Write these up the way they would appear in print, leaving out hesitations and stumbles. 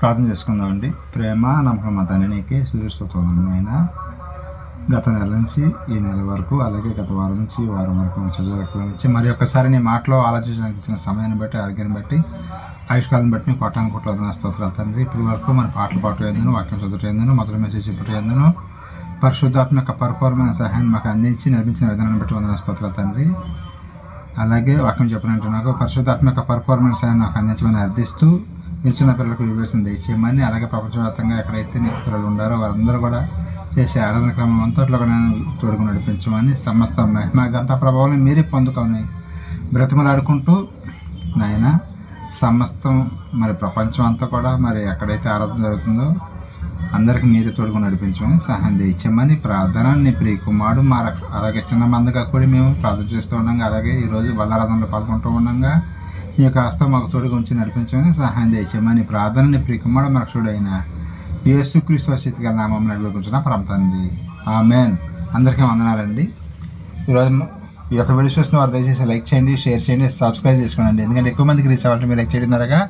ప్రార్థన చేసుకుందామండి. ప్రేమ నమ్మకం మా తండ్రి నీకే సూర్యస్తోత్రమైన గత నెల నుంచి ఈ నెల వరకు, అలాగే గత వారం నుంచి ఈ వారం వరకు చదువుల నుంచి మరి ఒక్కసారి నీ మాటలో ఆలోచించడానికి ఇచ్చిన సమయాన్ని బట్టి, ఆరోగ్యాన్ని బట్టి, ఆయుష్కాలం బట్టి కోటాను కోట్ల వదన స్తోత్రాలు తండ్రి. ఇప్పటి వరకు మన పాటలు పాటు ఏందను, వాక్యం చదువుట ఏందను, మొదటి మెసేజ్ చెప్పటం ఏందను, పరిశుద్ధాత్మ యొక్క పరిపూర్ణమైన సహాయాన్ని మాకు అందించి నడిపించిన విధానాన్ని బట్టి వందన స్తోత్రాలు తండ్రి. అలాగే వాక్యం చెప్పినట్టు నాకు పరిశుద్ధాత్మ యొక్క పరిపూర్ణమైన సహాయాన్ని నాకు అందించమని అర్థిస్తూ నిలిచిన పిల్లలకు వివేచన దయచేయమని, అలాగే ప్రపంచవ్యాప్తంగా ఎక్కడైతే నీ పిల్లలు ఉండారో వారందరూ కూడా చేసే ఆరాధన క్రమం అంతట్లో నేను తోడుకు నడిపించమని, సమస్త మహిమ గంత ప్రభావం మీరే పొందుకొని బ్రతిమలాడుకుంటూ నాయన సమస్తం మరి ప్రపంచం అంతా కూడా మరి ఎక్కడైతే ఆరాధన జరుగుతుందో అందరికీ మీరే తోడుకు నడిపించమని సహాయం తెచ్చామని ప్రార్థన. నీ ప్రియ కుమారుడు మా అలాగే చిన్న మందిగా కూడా మేము ప్రార్థన చేస్తూ ఉండగా, అలాగే ఈరోజు బల్లారాధనలో పాల్గొంటూ ఉండగా ఈ యొక్క హస్తం మాకు తోడుగా ఉంచి నడిపించమని సహాయం తెచ్చామని ప్రార్థన. నీ ప్రియ కుమారుడు మన రక్షకుడైన యేసుక్రీస్తు స్థితి గల నామం నడిపించిన ప్రాంతాన్ని ఆమేన్. అందరికీ వందనాలండి. ఈరోజు ఈ యొక్క వీడియో చూసిన వారు దయచేసి లైక్ చేయండి, షేర్ చేయండి, సబ్స్క్రైబ్ చేసుకోండి. ఎందుకంటే ఎక్కువ మందికి రీచ్ అవ్వాలంటే మీరు లైక్ చేయడం ద్వారా,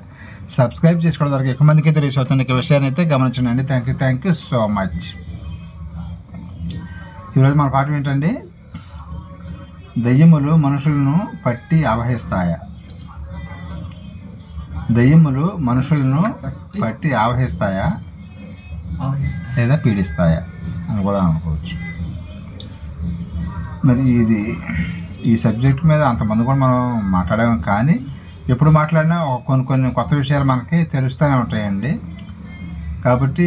సబ్స్క్రైబ్ చేసుకోవడం ద్వారా ఎక్కువ మందికి అయితే రీచ్ అవుతుంది. ఈ విషయాన్ని అయితే గమనించండి. Thank you so much. ఈరోజు మన పాఠం ఏంటండి? దయ్యములు మనుషులను పట్టి ఆవహిస్తాయా? దయ్యములు మనుషులను పట్టి ఆవహిస్తాయా లేదా పీడిస్తాయా అని కూడా అనుకోవచ్చు. మరి ఈ సబ్జెక్ట్ మీద అంతమంది కూడా మనం మాట్లాడాము, కానీ ఎప్పుడు మాట్లాడినా కొన్ని కొత్త విషయాలు మనకి తెలుస్తూనే ఉంటాయండి. కాబట్టి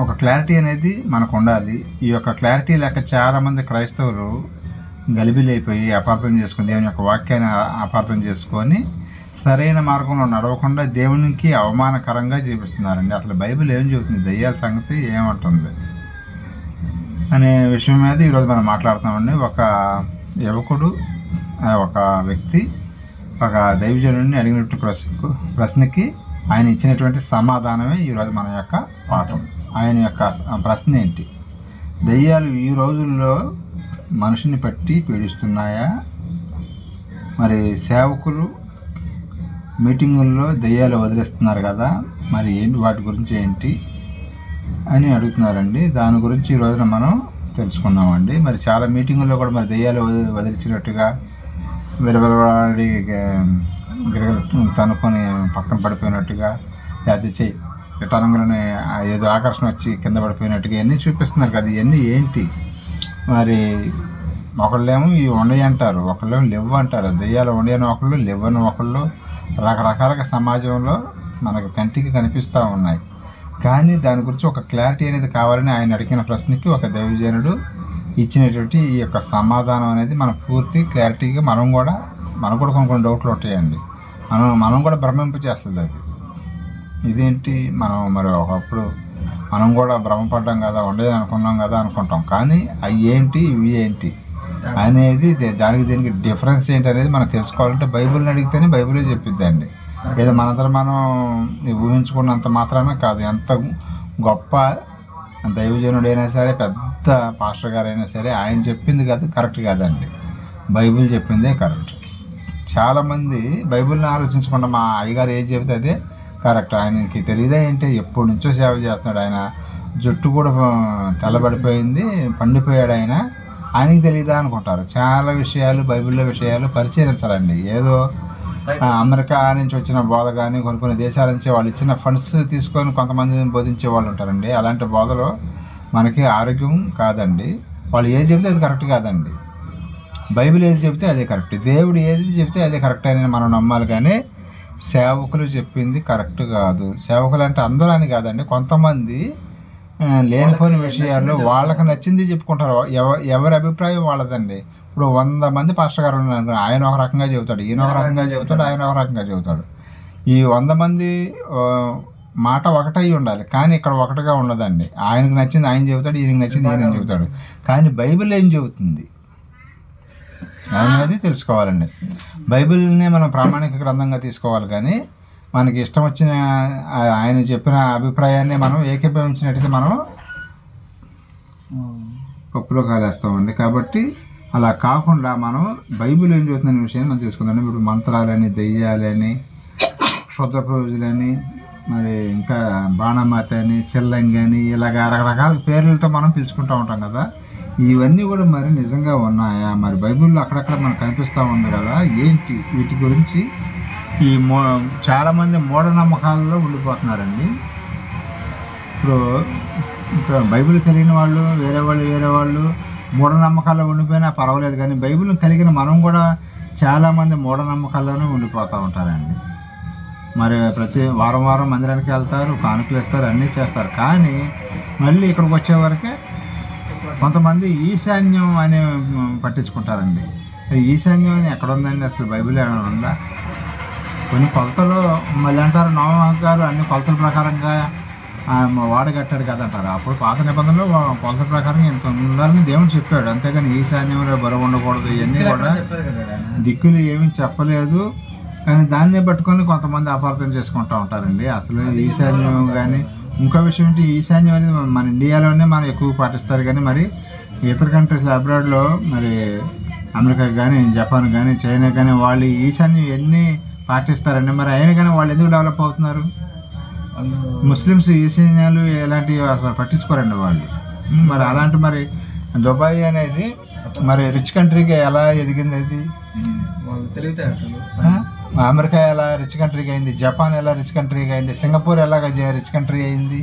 ఒక క్లారిటీ అనేది మనకు ఉండాలి. ఈ యొక్క క్లారిటీ లేక చాలామంది క్రైస్తవులు గలిబిలైపోయి అపార్థం చేసుకుని, దేవుని యొక్క వాక్యాన్ని అపార్థం చేసుకొని సరైన మార్గంలో నడవకుండా దేవునికి అవమానకరంగా జీవిస్తున్నారండి. అసలు బైబిల్ ఏం చెబుతుంది, దయ్యాల సంగతి ఏమంటుంది అనే విషయం మీద ఈరోజు మనం మాట్లాడుతున్నామండి. ఒక యువకుడు, ఒక వ్యక్తి ఒక దైవజనుడిని అడిగినట్టు ప్రశ్నకి ఆయన ఇచ్చినటువంటి సమాధానమే ఈరోజు మన యొక్క పాఠం. ఆయన యొక్క ప్రశ్న ఏంటి? దయ్యాలు ఈ రోజుల్లో మనిషిని పట్టి పీడిస్తున్నాయా? మరి సేవకులు మీటింగుల్లో దయ్యాలు వదిలేస్తున్నారు కదా, మరి ఏంటి వాటి గురించి ఏంటి అని అడుగుతున్నారండి. దాని గురించి ఈ రోజున మనం తెలుసుకున్నామండి. మరి చాలా మీటింగుల్లో కూడా మరి దయ్యాలు వదిలించినట్టుగా విరవలవాడి గిరగలు తనుకొని పక్కన పడిపోయినట్టుగా, లేకపోతే చెయ్యి ఇటారంగులని ఏదో ఆకర్షణ వచ్చి కింద పడిపోయినట్టుగా ఇవన్నీ చూపిస్తున్నారు కదా. ఇవన్నీ ఏంటి? మరి ఒకళ్ళేమో ఇవి ఉండయి అంటారు, ఒకళ్ళేమో లేవు అంటారు. దయ్యాలు ఉండయని ఒకళ్ళు, లేవని ఒకళ్ళు, రకరకాలుగా సమాజంలో మనకు కంటికి కనిపిస్తూ ఉన్నాయి. కానీ దాని గురించి ఒక క్లారిటీ అనేది కావాలని ఆయన అడిగిన ప్రశ్నకి ఒక దైవజనుడు ఇచ్చినటువంటి ఈ యొక్క సమాధానం అనేది మనం పూర్తి క్లారిటీగా మనకు కూడా కొన్ని డౌట్లు ఉంటాయండి. మనం కూడా భ్రమింపు చేస్తుంది అది. ఇదేంటి మనం మరి ఒకప్పుడు మనం కూడా భ్రమపడ్డాం కదా, ఉండేది అనుకున్నాం కదా అనుకుంటాం. కానీ అవి ఏంటి, ఇవి ఏంటి అనేది, దానికి దీనికి డిఫరెన్స్ ఏంటి అనేది మనం తెలుసుకోవాలంటే బైబిల్ని అడిగితేనే బైబిలే చెప్పిద్దండి. ఏదో మనంతరం మనం ఊహించుకున్నంత మాత్రమే కాదు. ఎంత గొప్ప దైవజనుడైనా సరే, పెద్ద పాస్టర్ గారైనా సరే, ఆయన చెప్పింది కాదు కరెక్ట్ కాదండి, బైబిల్ చెప్పిందే కరెక్ట్. చాలామంది బైబిల్ని ఆలోచించకుండా మా అయ్యగారు ఏది చెబితే అదే కరెక్ట్. ఆయనకి తెలియదా ఏంటి, ఎప్పటి నుంచో సేవ చేస్తున్నాడు. ఆయన జుట్టు కూడా తెల్లబడిపోయింది, పండిపోయాడు. ఆయనకి తెలియదా అనుకుంటారు. చాలా విషయాలు, బైబిల్లో విషయాలు పరిశీలించాలండి. ఏదో అమెరికా నుంచి వచ్చిన బోధ కానీ, కొన్ని దేశాల నుంచి వాళ్ళు ఇచ్చిన ఫండ్స్ తీసుకొని కొంతమంది బోధించే వాళ్ళు ఉంటారండి. అలాంటి బోధలో మనకి ఆరోగ్యం కాదండి. వాళ్ళు ఏది చెబితే అది కరెక్ట్ కాదండి. బైబిల్ ఏది చెబితే అదే కరెక్ట్, దేవుడు ఏది చెబితే అదే కరెక్ట్ అని మనం నమ్మాలి. కానీ సేవకులు చెప్పింది కరెక్ట్ కాదు. సేవకులు అంటే అందరూ అని కాదండి, కొంతమంది లేనిపోని విషయాల్లో వాళ్ళకి నచ్చింది చెప్పుకుంటారు. ఎవరి అభిప్రాయం వాళ్ళదండి. ఇప్పుడు 100 మంది పాస్టర్ గారు ఉన్నారు, ఆయన ఒక రకంగా చెబుతాడు, ఈయన ఒక రకంగా చెబుతాడు, ఆయన ఒక రకంగా చెబుతాడు. ఈ 100 మంది మాట ఒకటై ఉండాలి, కానీ ఇక్కడ ఒకటిగా ఉండదండి. ఆయనకు నచ్చింది ఆయన చెబుతాడు, ఈయనకి నచ్చింది ఈయన చెబుతాడు. కానీ బైబిల్ ఏం చెబుతుంది అనేది తెలుసుకోవాలండి. బైబిల్నే మనం ప్రామాణిక గ్రంథంగా తీసుకోవాలి. కానీ మనకి ఇష్టం వచ్చిన ఆయన చెప్పిన అభిప్రాయాన్ని మనం ఏకీభవించినట్టయితే మనం పప్పులో కాలేస్తామండి. కాబట్టి అలా కాకుండా మనం బైబిల్ ఏం చెబుతున్న విషయాన్ని మనం తెలుసుకుందాం. ఇప్పుడు మంత్రాలని, దెయ్యాలని, క్షుద్ర ప్రయోజులని, మరి ఇంకా బాణమాత అని చెల్లంగి అని ఇలాగ రకరకాల పేర్లతో మనం పిలుచుకుంటూ ఉంటాం కదా. ఇవన్నీ కూడా మరి నిజంగా ఉన్నాయా? మరి బైబిల్లో అక్కడక్కడ మనకు కనిపిస్తూ ఉంది కదా, ఏంటి వీటి గురించి? ఈ చాలామంది మూఢనమ్మకాలలో ఉండిపోతున్నారండి. ఇప్పుడు ఇంకా బైబిల్ తెలియని వాళ్ళు వేరే వాళ్ళు మూఢనమ్మకాల్లో ఉండిపోయినా పర్వాలేదు, కానీ బైబిల్ కలిగిన మనం కూడా చాలామంది మూఢనమ్మకాల్లోనే ఉండిపోతూ ఉంటారండి. మరి ప్రతి వారం మందిరానికి వెళ్తారు, కానుకలు ఇస్తారు, అన్నీ చేస్తారు, కానీ మళ్ళీ ఇక్కడికి వచ్చేవరకే కొంతమంది ఈశాన్యం అని పట్టించుకుంటారండి. ఈశాన్యం అని ఎక్కడ ఉందండి? అసలు బైబిల్ ఏమైనా ఉందా? కొన్ని కొలతలు మళ్ళీ అంటారు నోవాహు గారు అన్ని కొలతల ప్రకారంగా వాడగట్టాడు కదా అంటారు. అప్పుడు పాత నిబంధనలో కొలతల ప్రకారం ఇంత ఉండాలని దేవుడు చెప్పాడు, అంతేగాని ఈశాన్యంలో బరువు ఉండకూడదు ఇవన్నీ కూడా దిక్కులు ఏమీ చెప్పలేదు. కానీ దాన్నే పట్టుకొని కొంతమంది అపార్థం చేసుకుంటూ ఉంటారండి. అసలు ఈశాన్యం కానీ ఇంకో విషయం ఏంటి, ఈశాన్యం అనేది మన ఇండియాలోనే మనం ఎక్కువ పాటిస్తారు, కానీ మరి ఇతర కంట్రీస్ అబ్రాడ్లో మరి అమెరికా కానీ జపాన్ కానీ చైనా కానీ వాళ్ళు ఈశాన్యం ఎన్ని పాటిస్తారండి. మరి అయినా కానీ వాళ్ళు ఎందుకు డెవలప్ అవుతున్నారు? ముస్లిమ్స్ ఈశాన్యాలు ఎలాంటివి అసలు పట్టించుకోరండి వాళ్ళు. మరి అలాంటి మరి దుబాయ్ అనేది మరి రిచ్ కంట్రీకి ఎలా ఎదిగింది? అది అమెరికా ఎలా రిచ్ కంట్రీకి అయింది, జపాన్ ఎలా రిచ్ కంట్రీకి అయింది, సింగపూర్ ఎలాగ రిచ్ కంట్రీ అయింది?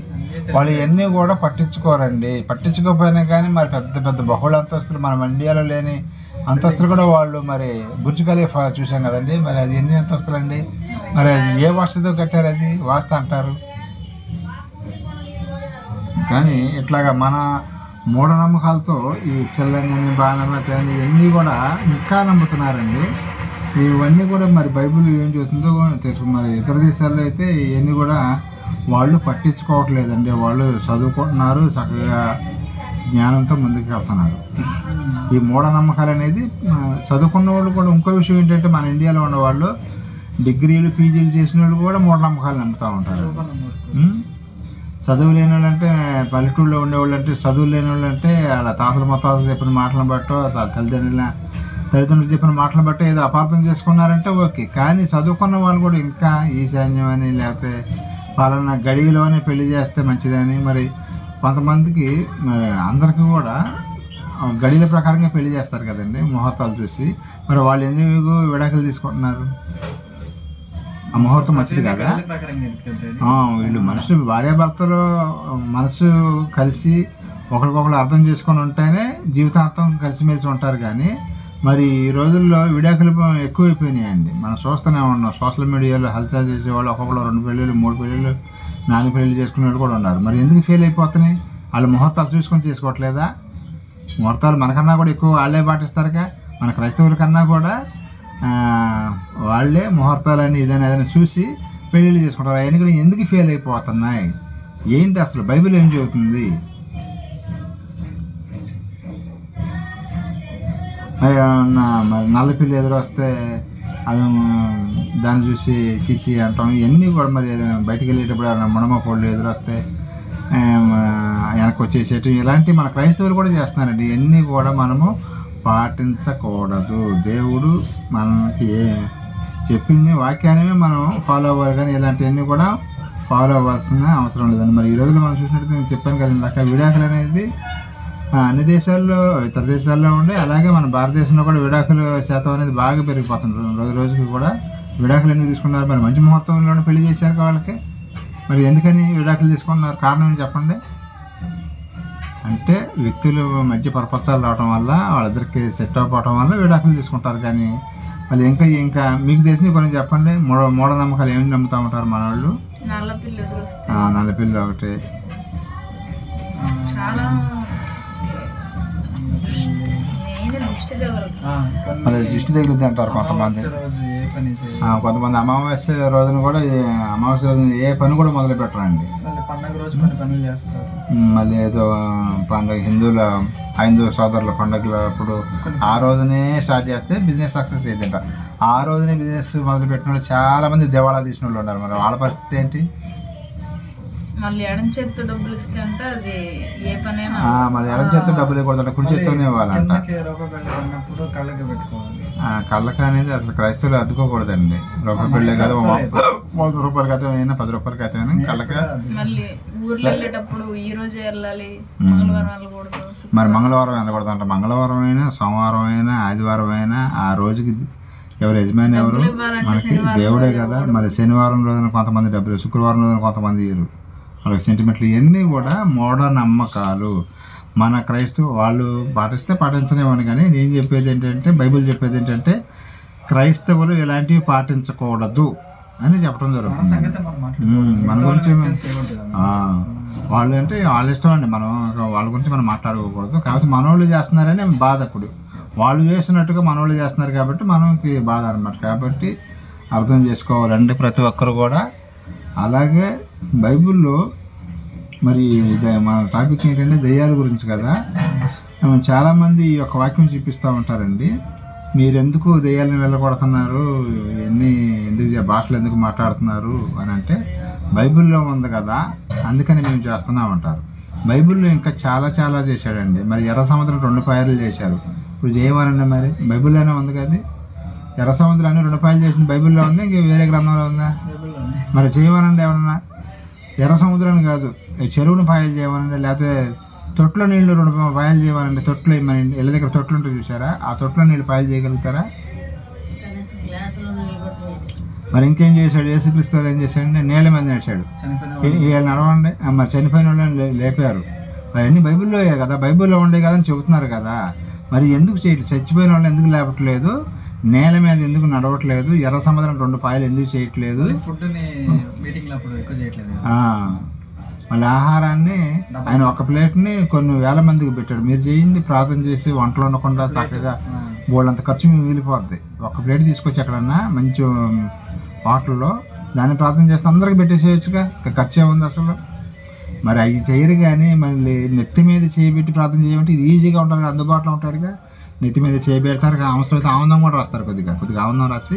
వాళ్ళు ఇవన్నీ కూడా పట్టించుకోరండి. పట్టించుకోకపోయినా కానీ మరి పెద్ద పెద్ద బహుళ అంతస్తులు మన ఇండియాలో లేని అంతస్తులు కూడా వాళ్ళు మరి బుర్జ్ ఖలీఫా చూసాం కదండి, మరి అది ఎన్ని అంతస్తులు అండి? మరి అది ఏ వాస్తుతో కట్టారు? అది వాస్తు అంటారు. కానీ ఇట్లాగా మన మూఢనమ్మకాలతో ఈ చెల్లంగని బాణమతి అని ఇవన్నీ కూడా ఇంకా నమ్ముతున్నారండి. ఇవన్నీ కూడా మరి బైబిల్ ఏం చెబుతుందో తెలుసు. మరి ఇతర దేశాల్లో అయితే ఇవన్నీ కూడా వాళ్ళు పట్టించుకోవట్లేదండి. వాళ్ళు చదువుకుంటున్నారు, చక్కగా జ్ఞానంతో ముందుకు వెళ్తున్నారు. ఈ మూఢనమ్మకాలు అనేది చదువుకున్న వాళ్ళు కూడా ఇంకో విషయం ఏంటంటే, మన ఇండియాలో ఉన్నవాళ్ళు డిగ్రీలు పీజీలు చేసిన వాళ్ళు కూడా మూఢనమ్మకాలు నమ్ముతూ ఉంటారు. చదువు లేని వాళ్ళు అంటే పల్లెటూళ్ళలో ఉండేవాళ్ళు అంటే, చదువు లేని వాళ్ళు అంటే వాళ్ళ తాతలు మొత్తాతలు చెప్పిన మాటలను బట్టో తల్లిదండ్రులు చెప్పిన మాటలను బట్టి ఏదో అపార్థం చేసుకున్నారంటే ఓకే. కానీ చదువుకున్న వాళ్ళు కూడా ఇంకా ఈశాన్యం అని లేకపోతే పలానా గడిలోనే పెళ్లి చేస్తే మంచిదని, మరి కొంతమందికి మరి అందరికీ కూడా గడిల ప్రకారంగా పెళ్లి చేస్తారు కదండి ముహూర్తాలు చూసి. మరి వాళ్ళు ఎందుకు విడాకులు తీసుకుంటున్నారు? ఆ ముహూర్తం మంచిది కదా. వీళ్ళు మనుషులు భార్యాభర్తలు మనసు కలిసి ఒకరికొకరు అర్థం చేసుకొని ఉంటేనే జీవితాంతం కలిసిమెలిసి ఉంటారు. కానీ మరి ఈ రోజుల్లో విడాకులు ఎక్కువైపోయినాయండి. మనం చూస్తూనే ఉన్నాం సోషల్ మీడియాలో హల్చల్ చేసేవాళ్ళు ఒక్కొక్కరు 2 పెళ్ళిళ్ళు 3 పెళ్ళిళ్ళు 4 పెళ్ళిళ్ళు చేసుకునే వాళ్ళు కూడా ఉన్నారు. మరి ఎందుకు ఫెయిల్ అయిపోతున్నాయి? వాళ్ళు ముహూర్తాలు చూసుకొని చేసుకోవట్లేదా? ముహూర్తాలు మనకన్నా కూడా ఎక్కువ వాళ్ళే పాటిస్తారుగా. మన క్రైస్తవుల కన్నా కూడా వాళ్ళే ముహూర్తాలని ఏదైనా చూసి పెళ్ళిళ్ళు చేసుకుంటారు. అవన్నీ కూడా ఎందుకు ఫెయిల్ అయిపోతున్నాయి? ఏంటి అసలు బైబిల్ ఏం చెబుతుంది? మరి నల్ల పిల్లి ఎదురొస్తే అది దాన్ని చూసి చీచి అంటాం. ఇవన్నీ కూడా మరి ఏదైనా బయటికి వెళ్ళేటప్పుడు ఏమైనా మునమ కోళ్ళు ఎదురొస్తే వెనక్కి వచ్చేసేటం ఇలాంటివి మన క్రైస్తవులు కూడా చేస్తున్నారండి. ఇవన్నీ కూడా మనము పాటించకూడదు. దేవుడు మనకి చెప్పింది వాక్యాన్ని మనం ఫాలో అవ్వాలి, కానీ ఇలాంటివన్నీ కూడా ఫాలో అవ్వాల్సిన అవసరం లేదండి. మరి ఈ రోజుల్లో మనం చూసినట్టు నేను చెప్పాను కదండి, అక్కడ విడాకులు అనేది అన్ని దేశాల్లో ఇతర దేశాల్లో ఉండే, అలాగే మన భారతదేశంలో కూడా విడాకుల శాతం అనేది బాగా పెరిగిపోతుంది. రోజుకి కూడా విడాకులు ఎందుకు తీసుకున్నారు? మరి మంచి ముహూర్తంలోనే పెళ్లి చేశారు వాళ్ళకి. మరి ఎందుకని విడాకులు తీసుకున్నారు? కారణం చెప్పండి. అంటే వ్యక్తుల మధ్య పరపచ్చాలు రావడం వల్ల, వాళ్ళిద్దరికి సెట్ అవ్వడం వల్ల విడాకులు తీసుకుంటారు. కానీ మళ్ళీ ఇంకా మీకు తెలిసిన కొన్ని చెప్పండి. మూఢనమ్మకాలు ఏమి నమ్ముతూ ఉంటారు మన వాళ్ళు? నల్లపిల్లి ఒకటి, మరి దిష్టి తగిలింది అంటారు కొంతమంది. కొంతమంది అమావాస్య రోజున కూడా అమావాస్య రోజున ఏ పని కూడా మొదలు పెట్టరండి. మళ్ళీ ఏదో పండుగ హైందూ సోదరుల పండుగలు అప్పుడు ఆ రోజునే స్టార్ట్ చేస్తే బిజినెస్ సక్సెస్ అయ్యిందంట. ఆ రోజునే బిజినెస్ మొదలు పెట్టిన వాళ్ళు చాలామంది దేవాలయాలు తీసిన వాళ్ళు ఉన్నారు. మరి వాళ్ళ పరిస్థితి ఏంటి? మళ్ళీ ఎడం చేతితో డబ్బులు ఇస్తే అంటే అది ఏ పనైనా మళ్ళీ ఎడం చేతితో డబ్బులు ఇవ్వకూడదు, కుడి చేతితోనే ఇవ్వాలంట. కళ్ళక అనేది అసలు క్రైస్తవులు అద్దుకోకూడదండి. రూపాయి పెళ్ళే కదా, 30 రూపాయలు కథ అయినా 10 రూపాయలు కథ అయినా కళ్ళక. మళ్ళీ ఊర్లో వెళ్ళేటప్పుడు ఈ రోజే వెళ్ళాలి, మంగళవారం వెళ్ళకూడదు. మరి మంగళవారం వెళ్ళకూడదు అంట. మంగళవారం అయినా, సోమవారం అయినా, ఆదివారం అయినా ఆ రోజుకి ఎవరు యజమాని ఎవరు? మనకి దేవుడే కదా. మరి శనివారం రోజున కొంతమంది డబ్బులు, శుక్రవారం రోజున కొంతమంది ఇయ్యరు. వాళ్ళకి సెంటిమెంట్లు ఇవన్నీ కూడా మూఢనమ్మకాలు. మన క్రైస్తవు వాళ్ళు పాటిస్తే పాటించలేమని, కానీ నేను చెప్పేది ఏంటంటే, బైబిల్ చెప్పేది ఏంటంటే క్రైస్తవులు ఇలాంటివి పాటించకూడదు అని చెప్పడం జరుగుతుంది. మన గురించి వాళ్ళు అంటే వాళ్ళ ఇష్టం అండి, మనం వాళ్ళ గురించి మనం మాట్లాడుకోకూడదు. కాబట్టి మనోళ్ళు చేస్తున్నారని బాధ. ఇప్పుడు వాళ్ళు చేస్తున్నట్టుగా మనోళ్ళు చేస్తున్నారు కాబట్టి మనకి బాధ అనమాట. కాబట్టి అర్థం చేసుకోవాలండి ప్రతి ఒక్కరు కూడా. అలాగే బైబిల్లో మరి మన టాపిక్ ఏంటంటే దెయ్యాల గురించి కదా. చాలామంది ఈ యొక్క వాక్యం చూపిస్తూ ఉంటారండి. మీరెందుకు దెయ్యాలను వెళ్ళగొడుతున్నారు, ఎందుకు భాషలు ఎందుకు మాట్లాడుతున్నారు అని అంటే, బైబిల్లో ఉంది కదా అందుకని మేము చేస్తున్నామంటారు. బైబిల్లో ఇంకా చాలా చాలా చేశాడండి. మరి ఎర్ర సముద్రం 2 పాయలు చేశారు. ఇప్పుడు చేయమనండి, మరి బైబిల్లోనే ఉంది కదా. ఎర్ర సముద్రాన్ని 2 పాయలు చేసిన బైబిల్లో ఉంది, ఇంక వేరే గ్రంథంలో ఉందా? మరి చేయమనండి ఎవరన్నా. ఎర్ర సముద్రాన్ని కాదు, చెరువును పాయలు చేయమనండి, లేకపోతే తొట్లో నీళ్లు 2 పాయలు చేయమనండి. తొట్లు మన ఇళ్ళ దగ్గర తొట్లు ఉంటే చూసారా, ఆ తొట్లో నీళ్ళు పాయలు చేయగలుగుతారా? మరి ఇంకేం చేశాడు యేసుక్రీస్తు? ఏం చేశాడంటే నేల మీద నడిచాడు. వీళ్ళు నడవండి, మరి చనిపోయిన వాళ్ళని లేపారు. మరి అన్ని బైబిల్లో కదా, బైబిల్లో ఉండే కదా అని చెబుతున్నారు కదా. మరి ఎందుకు చేయట్లేదు? చచ్చిపోయిన వాళ్ళని ఎందుకు లేపట్లేదు? నేల మీద ఎందుకు నడవట్లేదు? ఎర్ర సముద్రం 2 పాయలు ఎందుకు చేయట్లేదు? మళ్ళీ ఆహారాన్ని ఆయన ఒక ప్లేట్ని కొన్ని వేల మందికి పెట్టాడు. మీరు చేయండి, ప్రార్థన చేసి వంటలు ఉండకుండా చక్కగా బోళ్ళంత ఖర్చు మీకు మిగిలిపోద్ది. ఒక ప్లేట్ తీసుకొచ్చి ఎక్కడన్నా మంచి హోటల్లో దాన్ని ప్రార్థన చేస్తే అందరికి పెట్టేసేయచ్చుగా, ఖర్చు ఏముంది అసలు? మరి అవి చేయరు. కానీ మళ్ళీ నెత్తి మీద చేయబెట్టి ప్రార్థన చేయమంటే ఇది ఈజీగా ఉంటుంది కదా, అందుబాటులో ఉంటాడుగా. నెత్తి మీద చేయబెడతారు, అవసరమైతే ఆనందం కూడా రాస్తారు. కొద్దిగా ఆనందం రాసి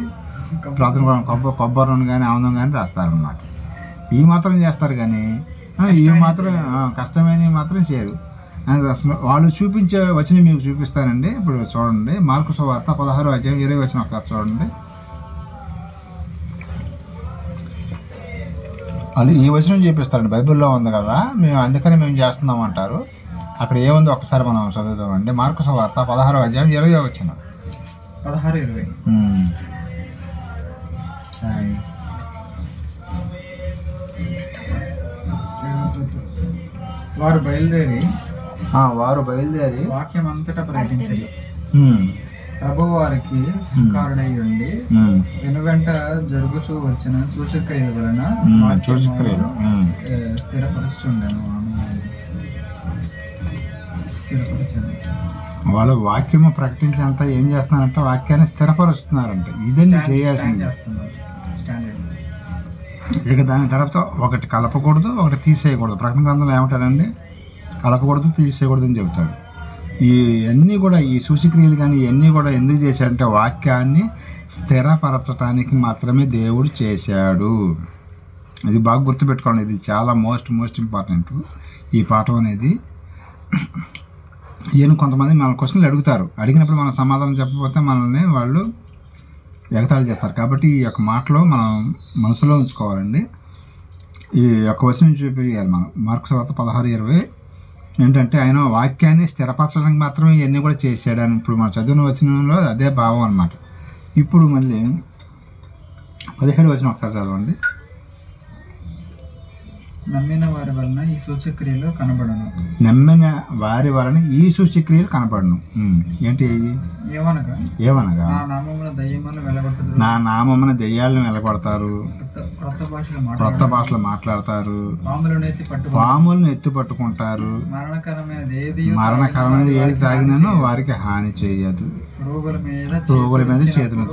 ప్రార్థన కూడా కొబ్బరి నూనె కానీ ఆనందం కానీ రాస్తారనమాట. ఈ మాత్రం చేస్తారు కానీ ఈ మాత్రం కష్టమైనవి మాత్రం చేయరు. అసలు వాళ్ళు చూపించే వచనం మీకు చూపిస్తానండి. ఇప్పుడు చూడండి, మార్కు సువార్త 16వ అధ్యాయం 20వ వచనం ఒకసారి చూడండి. వాళ్ళు ఈ వచనం చూపిస్తారండి, బైబిల్లో ఉంది కదా, అందుకని మేము చేస్తున్నాం అంటారు. అక్కడ ఏముందో ఒకసారి మనం చదువుదామండి. మార్కు సువార్త 16వ అధ్యాయం 20వ వచనం. 16:20. వారు బయలుదేరి వాక్యం అంతటా ప్రకటించారు. ప్రభువు వారికి సహకారుడై ఉండి వెనువెంట జరుగుచూ వచ్చిన సూచక్రియల వలన స్థిరపరుచుండెను. వాళ్ళు వాక్యము ప్రకటించేంత ఏం చేస్తున్నారంటే వాక్యాన్ని స్థిరపరుస్తున్నారంట. ఇదండి చేయాల్సింది. ఇక దాని తర్వాత ఒకటి కలపకూడదు, ఒకటి తీసేయకూడదు. ప్రకటన గ్రంథంలో ఏమంటాడండి? కలపకూడదు, తీసేయకూడదు అని చెబుతాడు. ఇవన్నీ కూడా ఈ సూచక్రియలు కానీ ఇవన్నీ కూడా ఎందుకు చేశాడంటే వాక్యాన్ని స్థిరపరచడానికి మాత్రమే దేవుడు చేశాడు. ఇది బాగా గుర్తుపెట్టుకోండి. ఇది చాలా మోస్ట్ ఇంపార్టెంట్ ఈ పాఠం అనేది. ఈయన కొంతమంది మన క్వశ్చన్లు అడుగుతారు. అడిగినప్పుడు మనం సమాధానం చెప్పకపోతే మనల్ని వాళ్ళు ఎగతాళి చేస్తారు. కాబట్టి ఈ యొక్క మాటలో మనం మనసులో ఉంచుకోవాలండి. ఈ యొక్క వచనం చూపించాలి మనం. మార్కు సువార్త 16:20 ఏంటంటే ఆయన వాక్యాన్ని స్థిరపరచడానికి మాత్రమే ఇవన్నీ కూడా చేశాడని ఇప్పుడు మనం చదివిన వచనంలో అదే భావం అన్నమాట. ఇప్పుడు మళ్ళీ 17వ వచనం ఒకసారి చదవండి. నమ్మిన వారి వలన ఈ సూచక్రియలు కనబడను. నమ్మిన వారి వలన ఈ సూచక్రియలు కనబడను. ఏంటి? ఏమనగా నా నామమున దెయ్యాలను వెలగొడతారు, క్రొత్త భాషలు మాట్లాడతారు, పాములను ఎత్తు పట్టుకుంటారు, మరణకరమైనది ఏది తాగినను వారికి హాని చేయదు, రోగుల మీద చేతులు.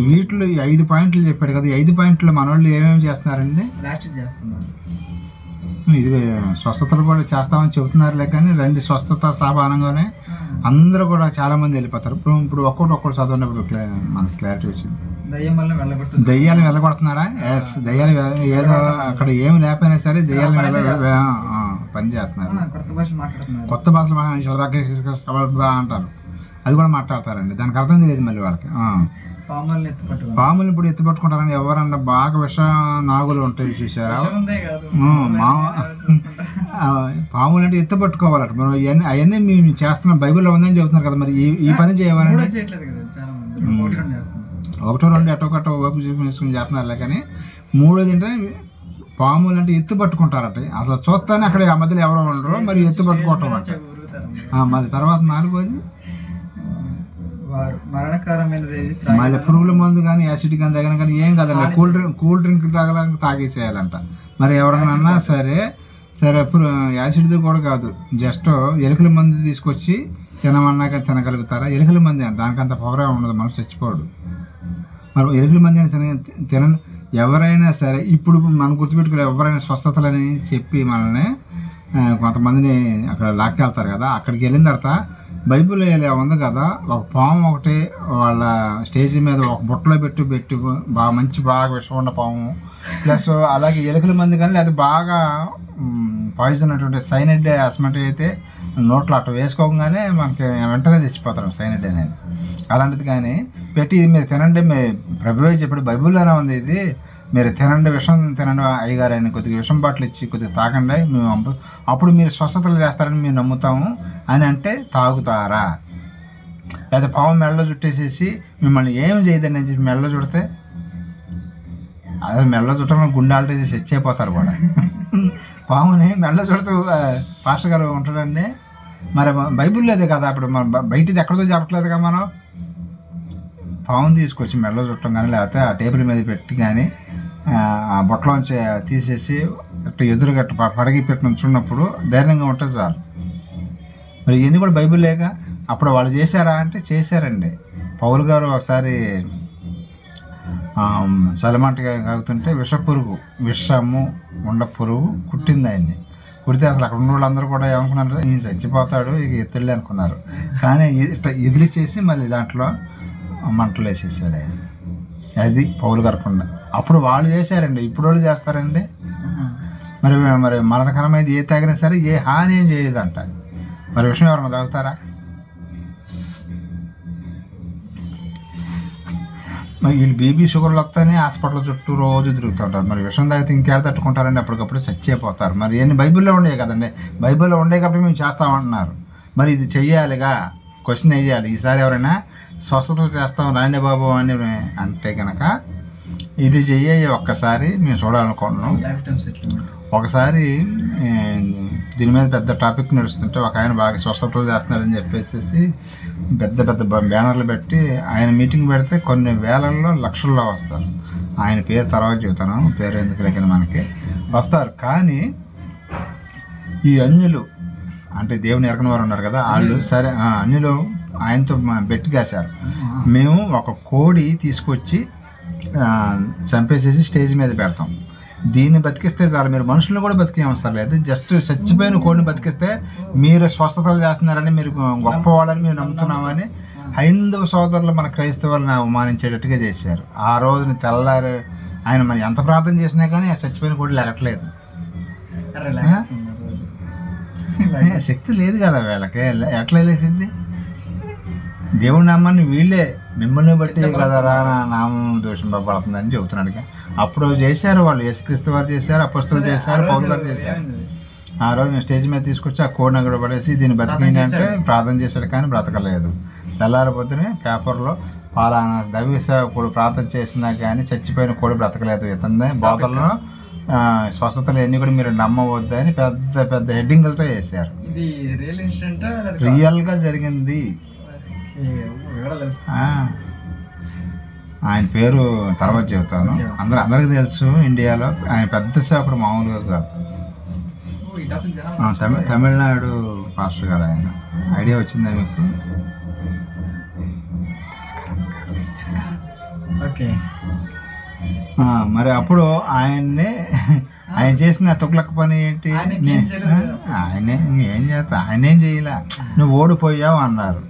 వీటిలో 5 పాయింట్లు చెప్పాడు కదా. 5 పాయింట్లు మన వాళ్ళు ఏమేమి చేస్తున్నారండి? ఇది స్వస్థతలు కూడా చేస్తామని చెబుతున్నారులే, కానీ రండి స్వస్థత సాధారణంగానే అందరూ కూడా చాలామంది వెళ్ళిపోతారు. ఇప్పుడు ఒక్కొక్కటి చదవనప్పుడు మనకు క్లారిటీ వచ్చింది. దయ్యం వల్ల వెళ్ళగొట్టు. దయ్యాలు వెళ్ళగొడుతున్నారా? ఎస్, దయ్యాలు ఏదో అక్కడ ఏమి లేకపోయినా సరే దయ్యాలు పని చేస్తున్నారు. కొత్త భాష మాట్లాడుతున్నారు. కొత్త భాషలు అంటారు, అది కూడా మాట్లాడతారండి. దానికి అర్థం తెలియదు మళ్ళీ వాళ్ళకి. పాములు ఇప్పుడు ఎత్తుపట్టుకుంటారని ఎవరన్నా బాగా విష నాగులు ఉంటాయి చూసారా? పాములు అంటే ఎత్తుపట్టుకోవాలట. మనం అవన్నీ మేము చేస్తున్నాం, బైబిల్లో ఉందని చెబుతున్నారు కదా, మరి ఈ పని చేయమని ఒకటో రెండు ఎట్టొకటో ఓపు చూసుకుని చేస్తున్నారులే. కానీ మూడోది అంటే పాములు అంటే ఎత్తు పట్టుకుంటారట. అసలు చూస్తానే అక్కడ ఆ మధ్యలో ఎవరో ఉండరు, మరి ఎత్తు పట్టుకోవటం అంట. మరి తర్వాత నాలుగోది మళ్ళీ పురుగుల మందు కానీ యాసిడ్ కానీ తగిన కానీ ఏం కాదండి, కూల్ డ్రింక్ తాగేసేయాలంట. మరి ఎవరన్నా సరే యాసిడ్ది కూడా కాదు, జస్ట్ ఎలుకల మందు తీసుకొచ్చి తినమన్నాక తినగలుగుతారా? ఎలుకల మంది అంట, దానికంత పవర్ ఉండదు, మనసు చచ్చిపోడు. మరి ఎలుకల మంది తిన ఎవరైనా సరే ఇప్పుడు మనం గుర్తుపెట్టుకుని ఎవరైనా స్వస్థతలని చెప్పి మనల్ని కొంతమందిని అక్కడ లాక్కెళ్తారు కదా, అక్కడికి వెళ్ళిన తర్వాత బైబిల్ ఉంది కదా, ఒక పాము ఒకటి వాళ్ళ స్టేజ్ మీద ఒక బుట్టలో పెట్టి బాగా విషం ఉన్న పాము, ప్లస్ అలాగే ఎలుకల మంది కానీ అది బాగా పాయిజన్ అటువంటి సైనైడ్ అస్మటి అయితే నోట్లో అట్లా వేసుకోగానే మనకి వెంటనే తెచ్చిపోతాం సైనైడ్ అనేది. అలాంటిది కానీ పెట్టి ఇది మీరు తినండి, ప్రభువే చెప్పాడు, బైబిల్లోనే ఉంది, ఇది మీరు తినండి, విషం తినండి అయ్యగారు అని కొద్దిగా విషం బాటలు ఇచ్చి కొద్దిగా తాకండి, మేము అప్పుడు మీరు స్వస్థతలు చేస్తారని మేము నమ్ముతాము అని అంటే తాగుతారా? లేదా పాము మెడలో చుట్టేసేసి మిమ్మల్ని ఏమి చేయదండి అని చెప్పి మెడలో చుడితే అదే మెడలో చుట్టడం గుండె ఆల్టేజ్ సెచ్ అయిపోతారు కూడా. పాముని మెడలో చుడుతూ పాస్టర్ గారు ఉంటాడండి. మరి బైబిల్లో అదే కదా, ఇప్పుడు మనం బయటిది ఎక్కడితో చెప్పట్లేదు కదా, మనం పాముని తీసుకొచ్చి మెడలో చుట్టం కానీ లేకపోతే ఆ టేబుల్ మీద పెట్టి కానీ ఆ బొట్టలోంచి తీసేసి అట్లా ఎదురుగట్టు పడగి పెట్టి ఉంచున్నప్పుడు ధైర్యంగా ఉంటుంది చాలు. మరి ఇవన్నీ కూడా బైబిల్ లేక అప్పుడు వాళ్ళు చేశారా అంటే చేశారండి. పౌలు గారు ఒకసారి చలమంటగా కాగుతుంటే విషము ఉండ పురుగు కుట్టింది ఆయన్ని. కుడితే అసలు అక్కడ ఉన్న వాళ్ళందరూ కూడా ఏమనుకున్నారు, ఈయన చచ్చిపోతాడు ఇక ఎత్తుళ్ళే అనుకున్నారు. కానీ ఇట్లా ఎదిలిచేసి మళ్ళీ దాంట్లో మంటలు వేసేసాడు ఆయన. అది పౌలు గారకుండా అప్పుడు వాళ్ళు చేశారండి, ఇప్పుడు వాళ్ళు చేస్తారండి. మరి మరణకరమైనది ఏ తాగినా సరే ఏ హాని ఏం చేయలేదంట. మరి విషయం ఎవరన్నా తాగుతారా? మరి వీళ్ళు బీపీ షుగర్లు వస్తానే హాస్పిటల్ చుట్టూ రోజు తిరుగుతుంటారు. మరి విషయం తాగితే ఇంకేడ తట్టుకుంటారండి, అప్పటికప్పుడు చచ్చిపోతారు. మరి ఇవన్నీ బైబిల్లో ఉండేవి కదండి, బైబిల్లో ఉండే కాబట్టి మేము చేస్తామంటున్నారు. మరి ఇది చెయ్యాలిగా, క్వశ్చన్ వేయాలి. ఈసారి ఎవరైనా స్వస్థతలు చేస్తాం రాండి బాబు అని అంటే కనుక ఇది చెయ్యి ఒక్కసారి మేము చూడాలనుకుంటున్నాం. ఒకసారి దీని మీద పెద్ద టాపిక్ నడుస్తుంటే ఒక ఆయన బాగా స్వస్థతలు చేస్తున్నాడని చెప్పేసి పెద్ద బ్యానర్లు పెట్టి ఆయన మీటింగ్ పెడితే కొన్ని వేలల్లో లక్షల్లో వస్తారు. ఆయన పేరు తర్వాత చెబుతాను, పేరు ఎందుకు లేకని మనకి వస్తారు. కానీ ఈ అన్యులు అంటే దేవుని ఎరకని వారు ఉన్నారు కదా, వాళ్ళు సరే అన్యులు ఆయనతో బెట్టి కాశారు. మేము ఒక కోడి తీసుకొచ్చి చంపేసేసి స్టేజ్ మీద పెడతాం, దీన్ని బతికిస్తే చాలు, మీరు మనుషులను కూడా బతికే అవసరం లేదు, జస్ట్ చచ్చిపోయిన కోడిని బతికిస్తే మీరు స్వస్థతలు చేస్తున్నారని, మీరు గొప్పవాళ్ళని మేము నమ్ముతున్నామని హైందవ సోదరులు మన క్రైస్తవులను అవమానించేటట్టుగా చేశారు. ఆ రోజుని తెల్లారు ఆయన మరి ఎంత ప్రార్థన చేసినా కానీ ఆ చచ్చిపోయిన కోడి లెగట్లేదు. శక్తి లేదు కదా వీళ్ళకి, ఎట్లా లేచింది? దేవుడి నామాన్ని వీళ్ళే మిమ్మల్ని బట్టి కదరా నామం దూషింపబడుతుందని చెబుతున్నాడు. అప్పుడు చేశారు వాళ్ళు, యేసుక్రీస్తు వారు చేశారు, అపొస్తలులు చేశారు, పౌలు గారు చేశారు. ఆ రోజు నేను స్టేజ్ మీద తీసుకొచ్చి ఆ కోడిని అక్కడ పడేసి దీన్ని బతికింది అంటే ప్రార్థన చేశాడు, కానీ బ్రతకలేదు. తెల్లారిపోతేనే పేపర్లో పలానా దైవసేవకుడు ప్రార్థన చేసినా కానీ చచ్చిపోయిన కోడి బ్రతకలేదు, ఇతనే బోతల్లో స్వస్థతలు ఎన్ని కూడా మీరు నమ్మవద్దు అని పెద్ద హెడ్డింగ్లతో వేశారు. రియల్గా జరిగింది. ఆయన పేరు తర్వాత చెబుతాను, అందరికి తెలుసు ఇండియాలో. ఆయన పెద్ద సేవకుడు మామూలుగా కాదు, తమిళనాడు పాస్టర్ గారు. ఆయన ఐడియా వచ్చిందా మీకు? మరి అప్పుడు ఆయన చేసిన తుగ్లక్ పని ఏంటి? ఆయనే ఏం చేస్తా, ఆయనేం చేయలే, నువ్వు ఓడిపోయావు అన్నారు.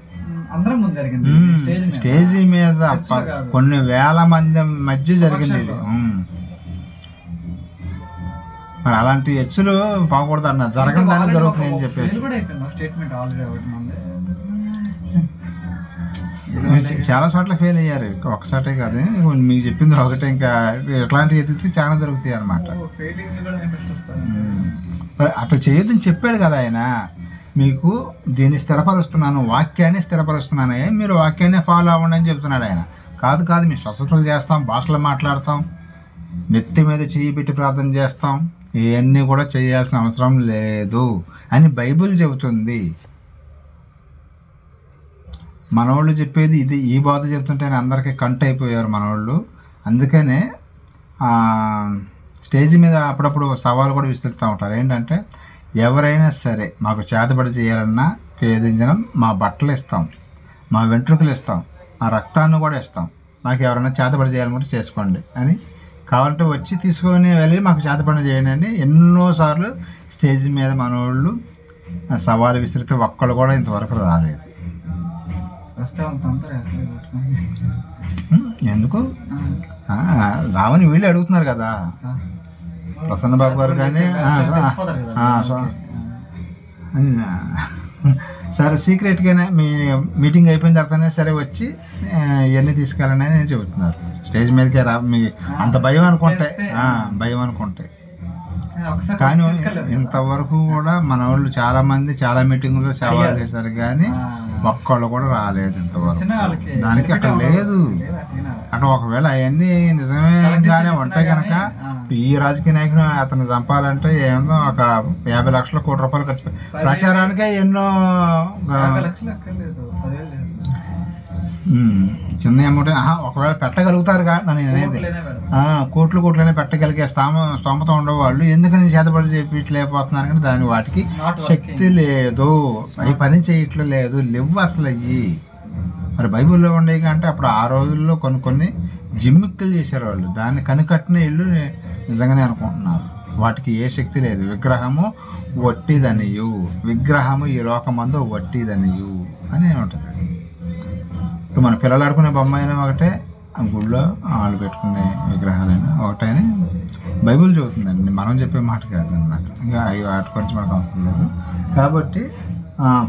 అందరం ముందు జరిగింది స్టేజ్ మీద. స్టేజ్ మీద చర్చిలో కాదు. కొన్ని వేల మంది మధ్య జరిగింది ఇది. మరి అలాంటి హెచ్చులు పోకూడదు అన్న, జరగని దాన్ని Already జరుగుతున్నాయి అని ఒక చెప్పేసి fail కూడా అయిపోయింది స్టేట్మెంట్ ఆల్రెడీ ఒకటి మంది. చాలా చోట్ల ఫెయిల్ అయ్యారు, ఒకసారి కాదు. మీకు చెప్పింది ఒకటే, ఇంకా ఎట్లాంటివి ఎత్తితే చాలా దొరుకుతాయి అన్నమాట. ఫెయిలింగ్ కూడా నేను పెట్టేస్తాను. అట్లా చేయొద్దని చెప్పాడు కదా ఆయన. మీకు దీన్ని స్థిరపరుస్తున్నాను, వాక్యాన్ని స్థిరపరుస్తున్నాను, మీరు వాక్యాన్ని ఫాలో అవ్వండి అని చెప్తున్నాడు ఆయన. కాదు కాదు, మేము స్వస్థతలు చేస్తాం, భాషలు మాట్లాడతాం, నెత్తి మీద చెయ్యి పెట్టి ప్రార్థన చేస్తాం, ఇవన్నీ కూడా చేయాల్సిన అవసరం లేదు అని బైబిల్ చెబుతుంది. మనవాళ్ళు చెప్పేది ఇది, ఈ బాధ చెప్తుంటేనే అందరికీ కంట్ అయిపోయారు మనవాళ్ళు. అందుకనే స్టేజ్ మీద అప్పుడప్పుడు సవాలు కూడా విసురుతూ ఉంటారు. ఏంటంటే ఎవరైనా సరే మాకు చేతబడి చేయాలన్నా ఏదించడం, మా బట్టలు ఇస్తాం, మా వెంట్రుకలు ఇస్తాం, మా రక్తాన్ని కూడా ఇస్తాం, మాకు ఎవరైనా చేతబడి చేయాలనుకుంటే చేసుకోండి అని, కావాలంటే వచ్చి తీసుకొని వెళ్ళి మాకు చేతబడి చేయండి అని ఎన్నోసార్లు స్టేజ్ మీద మనవాళ్ళు సవాలు విసిరితే ఒక్కళ్ళు కూడా ఇంతవరకు రాలేదు. వస్తే అంతా ఎందుకు రావని వీళ్ళు అడుగుతున్నారు కదా, ప్రసన్న బాబు గారు కానీ సరే సీక్రెట్గానే మీ మీటింగ్ అయిపోయిన తర్వాతనే సరే వచ్చి ఇవన్నీ తీసుకెళ్ళండి అని చెబుతున్నారు. స్టేజ్ మీదకే రా, మీ అంత భయం అనుకుంటే కానీ ఇంతవరకు కూడా మన వాళ్ళు చాలా మంది చాలా మీటింగ్లో సేవలు చేశారు కానీ ఒక్కళ్ళు కూడా రాలేదు ఇంతవరకు. దానికి అక్కడ లేదు. అక్కడ ఒకవేళ అవన్నీ నిజమేగానే ఉంటాయి కనుక ఈ రాజకీయ నాయకులు అతను చంపాలంటే ఏమో ఒక 50 లక్షల కోటి రూపాయలు ఖర్చు, ప్రచారానికే ఎన్నో చిన్న అమౌంట్. ఒకవేళ పెట్టగలుగుతారు కానీ నేను అనేది కోట్లనే పెట్టగలిగే స్తోమత ఉండేవాళ్ళు ఎందుకని చేతబడి చేపించలేకపోతున్నారు కానీ దాని వాటికి శక్తి లేదు, అవి పని చేయట్లేదు, లేవు అసలు అయ్యి. మరి బైబిల్లో ఉండేవి అంటే అప్పుడు ఆ రోజుల్లో కొన్ని జిమ్మిక్కులు చేశారు వాళ్ళు, దాన్ని కనికట్టిన ఇల్లు నిజంగానే అనుకుంటున్నారు. వాటికి ఏ శక్తి లేదు. విగ్రహము వట్టిదనియు, విగ్రహము ఈ లోకమందు వట్టిదనియు అని ఉంటుంది. ఇప్పుడు మన పిల్లలు ఆడుకునే బొమ్మ అయినా ఒకటే, గుళ్ళో వాళ్ళు పెట్టుకునే విగ్రహాలైనా ఒకటే అని బైబిల్ చెబుతుందండి, మనం చెప్పే మాట కాదన్నమాట. ఇంకా అవి వాటి గురించి మనకు అవసరం లేదు. కాబట్టి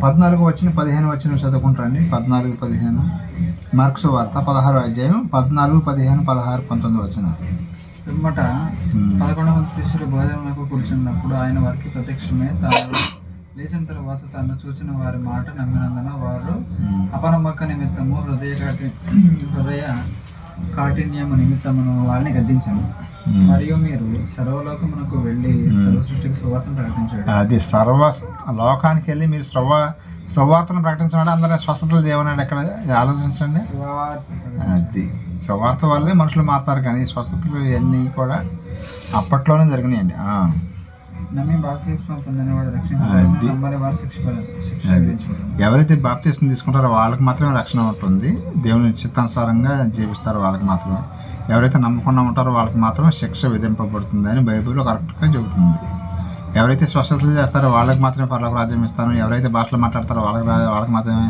14-15 చదువుకుంటారండి. 14-15 మార్క్స్ వార్త 16వ అధ్యాయం 14, 15, 16, 19 పిమ్మట 11 మంది శిష్యులు భోజనములకు కూర్చున్నప్పుడు ఆయన వారికి ప్రత్యక్షమే. తాను లేచిన తర్వాత తను చూసిన వారి మాట నమ్మినందున వారు అపనమ్మక నిమిత్తము హృదయ కాఠిన్యము నిమిత్తమును వారిని గద్దించాను. మరియు మీరు సర్వలోకమునకు వెళ్ళి సర్వ సృష్టికి సువార్తను ప్రకటించాడు. అది లోకానికి వెళ్ళి మీరు సువార్తను ప్రకటించడం, అందరూ స్వస్థతలు చేయమన్నాడు. ఎక్కడ ఆలోచించండి. అది సువార్త వల్లే మనుషులు మారుతారు, కానీ స్వస్థతలు ఇవన్నీ కూడా అప్పట్లోనే జరిగినాయండి. నమ్మి బాప్తిస్మం పొందినవాడు రక్షణ, ఎవరైతే బాప్తిస్మం తీసుకుంటారో వాళ్ళకి మాత్రమే రక్షణ ఉంటుంది. దేవుని చిత్తానుసారంగా జీవిస్తారో వాళ్ళకి మాత్రమే. ఎవరైతే నమ్మకుండా ఉంటారో వాళ్ళకి మాత్రమే శిక్ష విధింపబడుతుంది అని బైబిల్లో కరెక్ట్గా చెబుతుంది. ఎవరైతే స్వస్థతలు చేస్తారో వాళ్ళకి మాత్రమే పరలోక రాజ్యం ఇస్తాను, ఎవరైతే భాషలు మాట్లాడతారో వాళ్ళకి మాత్రమే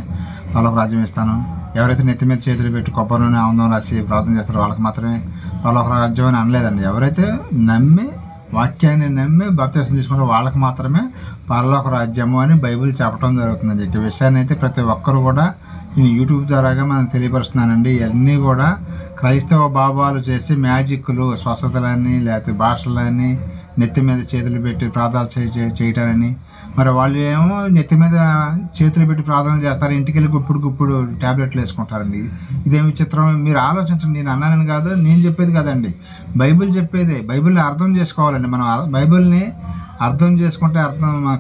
పరలోక రాజ్యం ఇస్తాను, ఎవరైతే నెత్తి మీద చేతులు పెట్టి కొబ్బరి నూనె ఆనందం రాసి ప్రార్థన చేస్తారో వాళ్ళకి మాత్రమే పరలోక రాజ్యం అని అనలేదండి. ఎవరైతే నమ్మి వాక్యాన్ని నమ్మి బాప్తిస్మం తీసుకుంటారో వాళ్ళకి మాత్రమే పరలోక రాజ్యము అని బైబిల్ చెప్పడం జరుగుతుందండి. ఈ విషయాన్ని అయితే ప్రతి ఒక్కరు కూడా నేను యూట్యూబ్ ద్వారాగా మనం తెలియపరుస్తున్నానండి. ఇవన్నీ కూడా క్రైస్తవ బాబాలు చేసి మ్యాజిక్లు, స్వస్థతలని, లేకపోతే భాషలని, నెత్తి మీద చేతులు పెట్టి ప్రార్థన చేయటాలని. మరి వాళ్ళు ఏమో నెత్తి మీద చేతులు పెట్టి ప్రార్థన చేస్తారు, ఇంటికి వెళ్ళి గుప్పుడు ట్యాబ్లెట్లు వేసుకుంటారండి. ఇదేమి చిత్రం. మీరు ఆలోచించండి. నేను అన్నానని కాదు, నేను చెప్పేది కదండి, బైబిల్ చెప్పేదే. బైబిల్ని అర్థం చేసుకోవాలండి. మనం బైబిల్ని అర్థం చేసుకుంటే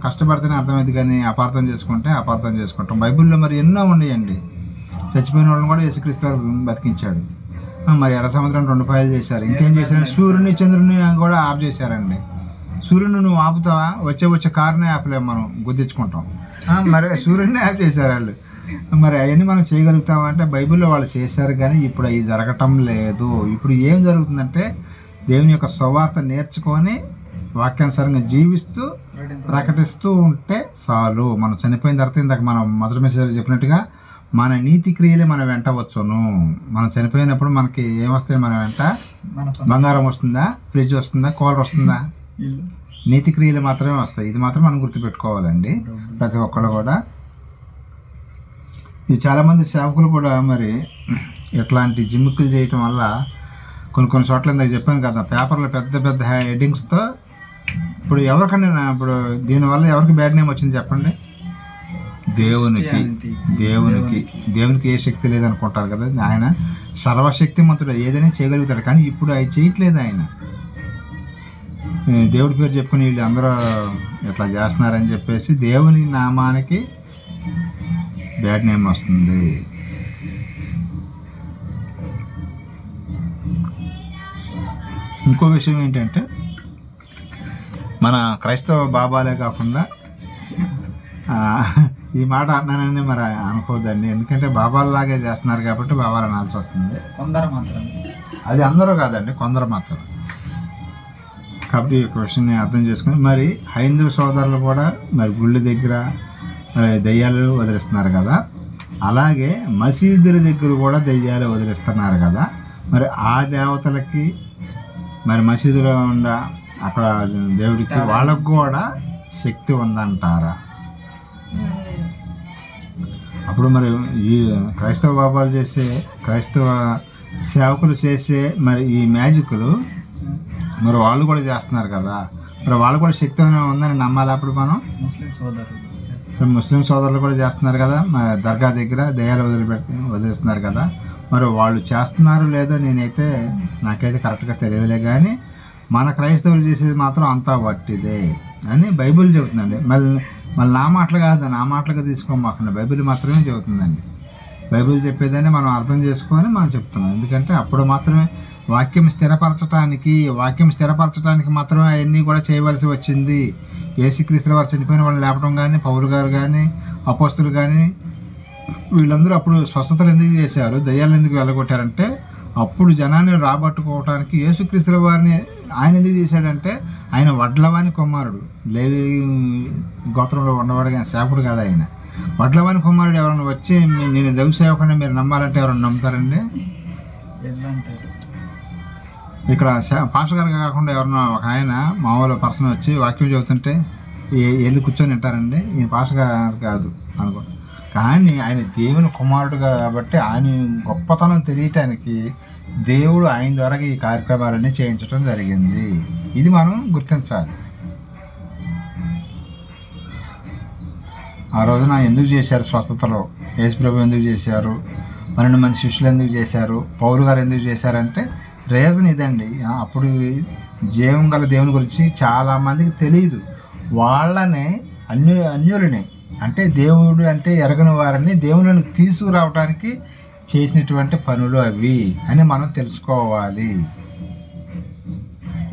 కష్టపడితేనే అర్థమైంది, కానీ అపార్థం చేసుకుంటాం. బైబిల్లో మరి ఎన్నో ఉన్నాయండి. చచ్చిపోయిన వాళ్ళని కూడా యేసుక్రీస్తు బతికించాడు. మరి ఎర్ర సముద్రం 2 పాయలు చేశారు. ఇంకేం చేశారండి? సూర్యుని చంద్రుని కూడా ఆఫ్ చేశారండి. సూర్యుని నువ్వు ఆపుతావా? వచ్చే కారునే ఆపలేము, మనం గుద్దించుకుంటాం. మరి సూర్యుడిని ఆఫ్ చేశారు వాళ్ళు. మరి అవన్నీ మనం చేయగలుగుతామా అంటే బైబిల్లో వాళ్ళు చేశారు, కానీ ఇప్పుడు అవి జరగటం లేదు. ఇప్పుడు ఏం జరుగుతుందంటే దేవుని యొక్క సువార్త నేర్చుకొని వాక్యానుసారంగా జీవిస్తూ ప్రకటిస్తూ ఉంటే చాలు. మనం చనిపోయిన తర్వాత ఇందాక మనం మొదటి మెసేజ్ చెప్పినట్టుగా మన నీతి క్రియలే మన వెంట వచ్చును. మనం చనిపోయినప్పుడు మనకి ఏమొస్తాయి మన వెంట? మన బంగారం వస్తుందా, ఫ్రిడ్జ్ వస్తుందా, కూలర్ వస్తుందా? ఇల్లు. నీతి క్రియలు మాత్రమే వస్తాయి. ఇది మాత్రం మనం గుర్తుపెట్టుకోవాలండి ప్రతి ఒక్కళ్ళు కూడా. ఇది చాలామంది సేవకులు కూడా మరి ఇట్లాంటి జిమ్మిక్కులు చేయటం వల్ల కొన్ని చోట్ల ఇందాక చెప్పాను కదా, పేపర్లో పెద్ద పెద్ద హెడ్డింగ్స్తో ఇప్పుడు ఎవరికైనా ఇప్పుడు దీనివల్ల ఎవరికి బ్యాడ్ నేమ్ వచ్చింది చెప్పండి? దేవునికి ఏ శక్తి లేదనుకుంటారు కదా. ఆయన సర్వశక్తిమంతుడు, ఏదైనా చేయగలుగుతాడు. కానీ ఇప్పుడు అవి చేయట్లేదు ఆయన. దేవుడి పేరు చెప్పుకుని వీళ్ళు అందరూ ఇట్లా చేస్తున్నారని చెప్పేసి దేవుని నామానికి బ్యాడ్ నేమ్ వస్తుంది. ఇంకో విషయం ఏంటంటే, మన క్రైస్తవ బాబాలే కాకుండా ఈ మాట అన్నానని మరి అనుకోవద్దండి. ఎందుకంటే బాబాలలాగే చేస్తున్నారు కాబట్టి బాబాలు అనాల్సి వస్తుంది. కొందరు మాత్రమే, అది అందరూ కాదండి, కొందరు మాత్రమే. కాబట్టి ఈ క్వశ్చన్ని అర్థం చేసుకుని మరి హైందవ సోదరులు కూడా మరి గుళ్ళ దగ్గర దెయ్యాలు వదిలిస్తున్నారు కదా, అలాగే మసీదుల దగ్గర కూడా దెయ్యాలు వదిలిస్తున్నారు కదా. మరి ఆ దేవతలకి మరి మసీదులో ఉన్న అక్కడ దేవుడికి వాళ్ళకు కూడా శక్తి ఉందంటారా? అప్పుడు మరి ఈ క్రైస్తవ బాబాలు చేసే, క్రైస్తవ సేవకులు చేసే మరి ఈ మ్యాజిక్లు మరి వాళ్ళు కూడా చేస్తున్నారు కదా. మరి వాళ్ళు కూడా శక్తి ఉందని నమ్మాలి. అప్పుడు మనం ముస్లిం సోదరులు కూడా చేస్తున్నారు కదా, మరి దర్గా దగ్గర దయ్యాలు వదిలేస్తున్నారు కదా. మరి వాళ్ళు చేస్తున్నారు లేదో నాకైతే కరెక్ట్గా తెలియదులే. కానీ మన క్రైస్తవులు చేసేది మాత్రం అంతా వట్టిదే అని బైబిల్ చెబుతుందండి. మళ్ళీ నా మాటలు కాదు, నా మాటలుగా తీసుకోమాకండి, బైబిల్ మాత్రమే చెబుతుందండి. బైబిల్ చెప్పేదాన్ని మనం అర్థం చేసుకొని మనం చెప్తున్నాం. ఎందుకంటే అప్పుడు మాత్రమే వాక్యం స్థిరపరచడానికి మాత్రమే అవన్నీ కూడా చేయవలసి వచ్చింది. యేసుక్రీస్తు వారు చనిపోయిన వాళ్ళు లేపడం కానీ, పౌలు గారు కానీ, అపోస్తులు కానీ వీళ్ళందరూ అప్పుడు స్వస్థతలు ఎందుకు చేశారు, దయ్యాలు ఎందుకు వెళ్ళగొట్టారంటే అప్పుడు జనాన్ని రాబట్టుకోవటానికి యేసుక్రీస్తు వారిని ఆయన ఎందుకు చేశాడంటే ఆయన వడ్లవాని కుమారుడు, లేవి గోత్రంలో ఉన్నవాడు కానీ సేవకుడు కాదు ఆయన. వడ్లవాని కుమారుడు ఎవరైనా వచ్చి నేను దైవ సేవకుని మీరు నమ్మాలంటే ఎవరైనా నమ్ముతారండి? ఇక్కడ పాస్టర్ గారు కాకుండా ఎవరన్నా ఒక ఆయన మామూలు పర్సన్ వచ్చి వాక్యం చెబుతుంటే వెళ్ళి కూర్చొని వింటారండి? ఈయన పాస్టర్ గారు కాదు అనుకో. కానీ ఆయన దేవుని కుమారుడు కాబట్టి ఆయన గొప్పతనం తెలియటానికి దేవుడు ఆయన ద్వారా ఈ కార్యక్రమాలన్నీ చేయించడం జరిగింది. ఇది మనం గుర్తించాలి. ఆ రోజున ఎందుకు చేశారు స్వస్థతలో? యేసుప్రభు ఎందుకు చేశారు? 12 మంది శిష్యులు ఎందుకు చేశారు? పౌలు గారు ఎందుకు చేశారంటే రీజన్ ఇదండి. అప్పుడు జీవం గల దేవుని గురించి చాలామందికి తెలియదు. వాళ్ళనే అన్యులనే అంటే దేవుడు అంటే ఎరగని వారిని దేవుని తీసుకురావడానికి చేసినటువంటి పనులు అవి అని మనం తెలుసుకోవాలి.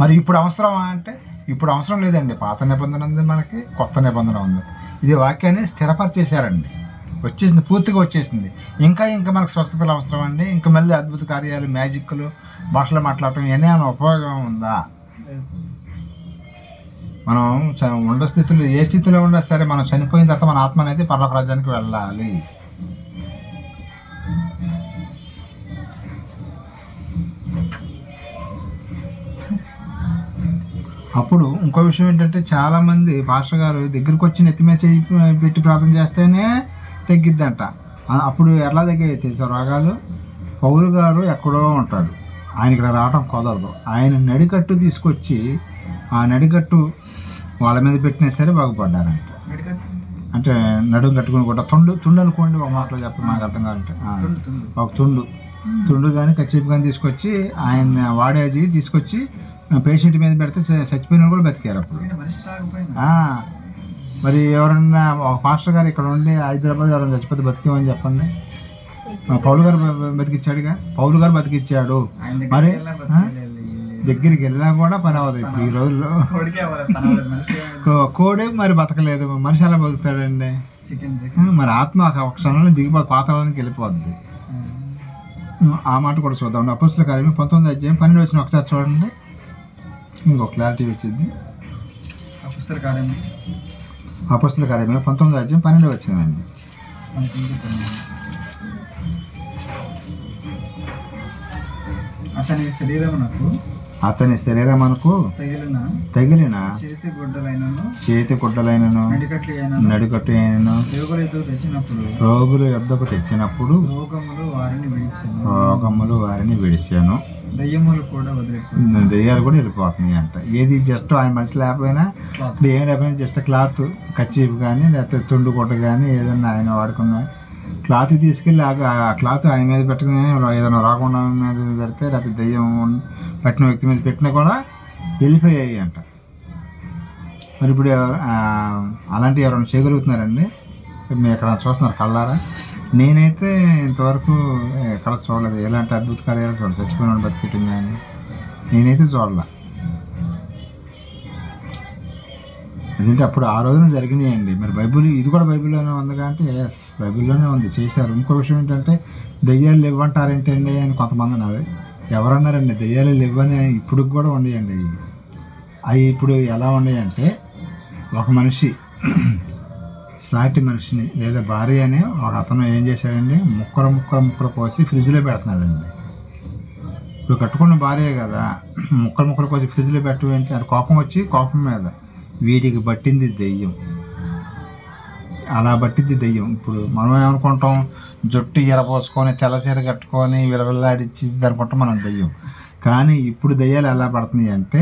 మరి ఇప్పుడు అవసరమా అంటే ఇప్పుడు అవసరం లేదండి. పాత నిబంధన ఉంది, మనకి కొత్త నిబంధన ఉంది. ఇది వాక్యాన్ని స్థిరపరిచేశారండి, వచ్చేసింది, పూర్తిగా వచ్చేసింది. ఇంకా మనకు స్వస్థతలు అవసరం అండి? ఇంకా మళ్ళీ అద్భుత కార్యాలు, మ్యాజిక్లు, భాషలు మాట్లాడటం ఇవన్నీ ఏమైనా ఉపయోగం ఉందా? మనం ఉండ స్థితిలో ఏ స్థితిలో ఉన్నా సరే మనం చనిపోయిన తర్వాత మన ఆత్మ అనేది పరలోక రాజ్యానికి వెళ్ళాలి. అప్పుడు ఇంకో విషయం ఏంటంటే చాలామంది పాస్టర్ గారు దగ్గరికి వచ్చి నెత్తిమే చేయి పెట్టి ప్రార్థన చేస్తేనే తగ్గిద్దంట. అప్పుడు ఎలా తగ్గాయి తెలుసా రోగాలు? పౌలు గారు ఎక్కడో ఉంటాడు, ఆయన ఇక్కడ రావడం కుదరదు. ఆయన నడికట్టు తీసుకొచ్చి ఆ నడికట్టు వాళ్ళ మీద పెట్టినా సరే బాగుపడ్డారంట. అంటే నడుము కట్టుకుని కూడా తుండు అనుకోండి, ఒక మాటలో చెప్పండి మనకు అర్థం కావాలంటే ఒక తుండు కానీ కచ్చిపు కానీ తీసుకొచ్చి ఆయన వాడేది తీసుకొచ్చి పేషెంట్ మీద పెడితే చచ్చిపోయిన కూడా బతికారు అప్పుడు. మరి ఎవరన్నా ఒక పాస్టర్ గారు ఇక్కడ ఉండి హైదరాబాద్ ఎవరైనా చచ్చిపోతే బతికేమని చెప్పండి. పౌలు గారు బతికిచ్చాడుగా, పౌలు గారు బతికిచ్చాడు. మరి దగ్గరికి వెళ్ళినా కూడా పని అవ్వదు ఇప్పుడు ఈ రోజుల్లో. కోడే మరి బతకలేదు, మనిషి ఎలా బతుకుతాడండి? మరి ఆత్మ ఒక క్షణంలో దిగిపోదు, పాతాళానికి వెళ్ళిపోద్ది. ఆ మాట కూడా చూద్దాం. అపోస్తల కార్యం 19వ అధ్యాయం 12వ వచనం ఒకసారి చూడండి, ఇంకో క్లారిటీ వచ్చింది. అపోస్తల కార్యంలో 19వ అధ్యాయం 12వ వచనం అండి. అతని శరీరమునకు అతని శరీరమునకు తగిలిన చేతి గుడ్డలైనను నడికట్టు అయినను రోగులు యొద్దకు తెచ్చినప్పుడు రోగములు వారిని విడిచాను. దయ్యములు కూడా దయ్యాలు కూడా వెళ్ళిపోతున్నాయి అంట. ఏది జస్ట్ ఆయన మనిషి లేకపోయినా ఇప్పుడు ఏం లేకపోయినా జస్ట్ క్లాత్ కచ్చీఫ్ కానీ లేకపోతే తుండు గుడ్డ కానీ ఏదన్నా ఆయన వాడుకున్న క్లాత్ తీసుకెళ్ళి ఆ క్లాత్ ఆయన మీద పెట్టుకుని ఏదైనా రాకుండా మీద పెడితే లేకపోతే దయ్యం పట్టిన వ్యక్తి మీద పెట్టినా కూడా వెళ్ళిపోయాయి అంట. మరి ఇప్పుడు అలాంటివి ఎవరైనా చేయగలుగుతున్నారండి? మీరు ఎక్కడ చూస్తున్నారు కళ్ళారా? నేనైతే ఇంతవరకు ఎక్కడ చూడలేదు. ఎలాంటి అద్భుత కార్యాలు చూడలేదు. చచ్చిపోయిన వాళ్ళు బతికిట్టింది అని నేనైతే చూడలే. ఎందుకంటే అప్పుడు ఆ రోజున జరిగినాయండి. మరి బైబిల్ ఇది కూడా బైబిల్లోనే ఉంది కాబట్టి ఎస్ బైబిల్లోనే ఉంది, చేశారు. ఇంకో విషయం ఏంటంటే దెయ్యాలు ఇవ్వంటారేంటండి అని కొంతమంది అన్నారు. ఎవరన్నారండి దెయ్యాలు ఇవ్వని? ఇప్పుడు కూడా ఉండేయండి అవి. ఇప్పుడు ఎలా ఉన్నాయంటే ఒక మనిషి సాటి మనిషిని లేదా భార్య అని ఒక అతను ఏం చేశాడండి, ముక్కలు కోసి ఫ్రిడ్జ్లో పెడుతున్నాడండి. ఇప్పుడు కట్టుకున్న భార్య కదా, ముక్కలు కోసి ఫ్రిడ్జ్లో పెట్టవేంటి? అది కోపం వచ్చి కోపం మీద వీటికి పట్టింది దెయ్యం. అలా పట్టింది దెయ్యం. ఇప్పుడు మనం ఏమనుకుంటాం, జుట్టు ఎరపోసుకొని తెల్లచీర కట్టుకొని విలవిల్లాడిచ్చి అనుకుంటాం మనం దెయ్యం. కానీ ఇప్పుడు దెయ్యాలు ఎలా పడుతున్నాయి అంటే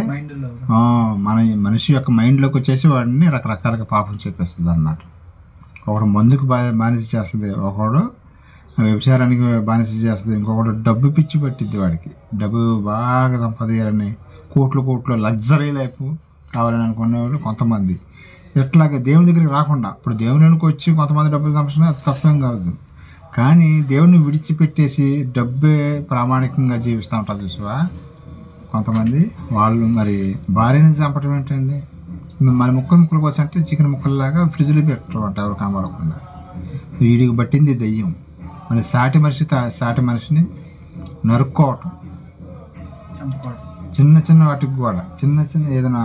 మన మనిషి యొక్క మైండ్లోకి వచ్చేసి వాడిని రకరకాలుగా పాపం చెప్పేస్తుంది అన్నమాట. ఒకడు మందుకు బానిస చేస్తుంది, ఒకడు వ్యభిచారానికి బానిస చేస్తుంది, ఇంకొకడు డబ్బు పిచ్చి పట్టిద్ది. వాడికి డబ్బు బాగా సంపాదించాలని కోట్లు లగ్జరీ లైఫ్ కావాలని అనుకునేవాళ్ళు కొంతమంది. ఎట్లాగే దేవుని దగ్గరికి రాకుండా ఇప్పుడు దేవునికి వచ్చి కొంతమంది డబ్బులు సంపాదించినా అది తప్పేం కాదు. కానీ దేవుని విడిచిపెట్టేసి డబ్బే ప్రామాణికంగా జీవిస్తూ ఉంటారు చూసావా కొంతమంది. వాళ్ళు మరి భార్యని చంపటం ఏంటండి? మరి ముక్కలు కోసం అంటే చికెన్ ముక్కల్లాగా ఫ్రిడ్జ్లో పెట్టమంట ఎవరు కనబడకుండా. వీడికి పట్టింది దెయ్యం. మరి సాటి మనిషిని నరుక్కోవటం, చిన్న వాటికి కూడా చిన్న ఏదైనా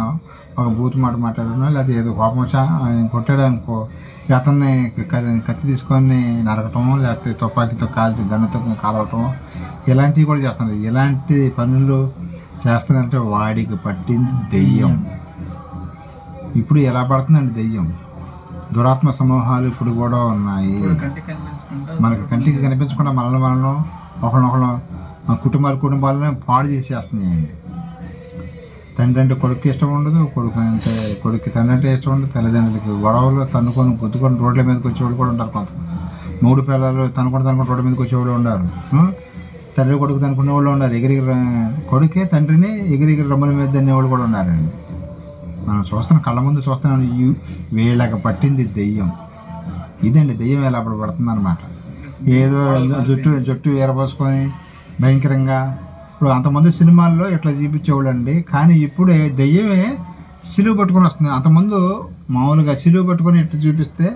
ఒక బూతు మాట మాట్లాడడం లేకపోతే ఏదో కోపం వచ్చా కొట్టాడు అనుకో, అతన్ని కత్తి తీసుకొని నరకటమో లేకపోతే తుపాకీతో కాల్చి గన్నుతో కాలవటమో ఇలాంటివి కూడా చేస్తున్నారు. ఇలాంటి పనులు చేస్తున్నారంటే వాడికి పట్టింది దెయ్యం. ఇప్పుడు ఎలా పడుతుందండి దెయ్యం? దురాత్మ సమూహాలు ఇప్పుడు కూడా ఉన్నాయి. మనకి కంటికి కనిపించకుండా మనలో ఒకళ్ళొకళ్ళు కుటుంబాలను పాడు చేసేస్తున్నాయండి. తండ్రి అంటే కొడుకు ఇష్టం ఉండదు, కొడుకు తండ్రి అంటే ఇష్టం ఉండదు. తల్లిదండ్రులకి గొడవలు తన్నుకొని గుద్దుకొని రోడ్ల మీదకి వచ్చేవాళ్ళు కూడా ఉంటారు. కొంతమంది మూడు పిల్లలు తనుకొని రోడ్ల మీదకి వచ్చేవాళ్ళు ఉన్నారు. తండ్రి కొడుకు తనుకునే వాళ్ళు ఉన్నారు. కొడుకే తండ్రిని ఎగిరిగిరి రొమ్మల మీద దన్నేవాళ్ళు కూడా ఉన్నారండి. మనం కళ్ళ ముందు చూస్తున్నాం. వీళ్ళకి పట్టింది దెయ్యం. ఇదండి దెయ్యం ఎలా పడుతుంది అనమాట. ఏదో జుట్టు ఎరపోసుకొని భయంకరంగా ఇప్పుడు అంతమంది సినిమాల్లో ఇట్లా చూపించేవాళ్ళు అండి. కానీ ఇప్పుడు దెయ్యమే సిలువ పట్టుకొని వస్తుంది. అంతకుముందు మామూలుగా సిలువ పట్టుకొని ఇట్లా చూపిస్తే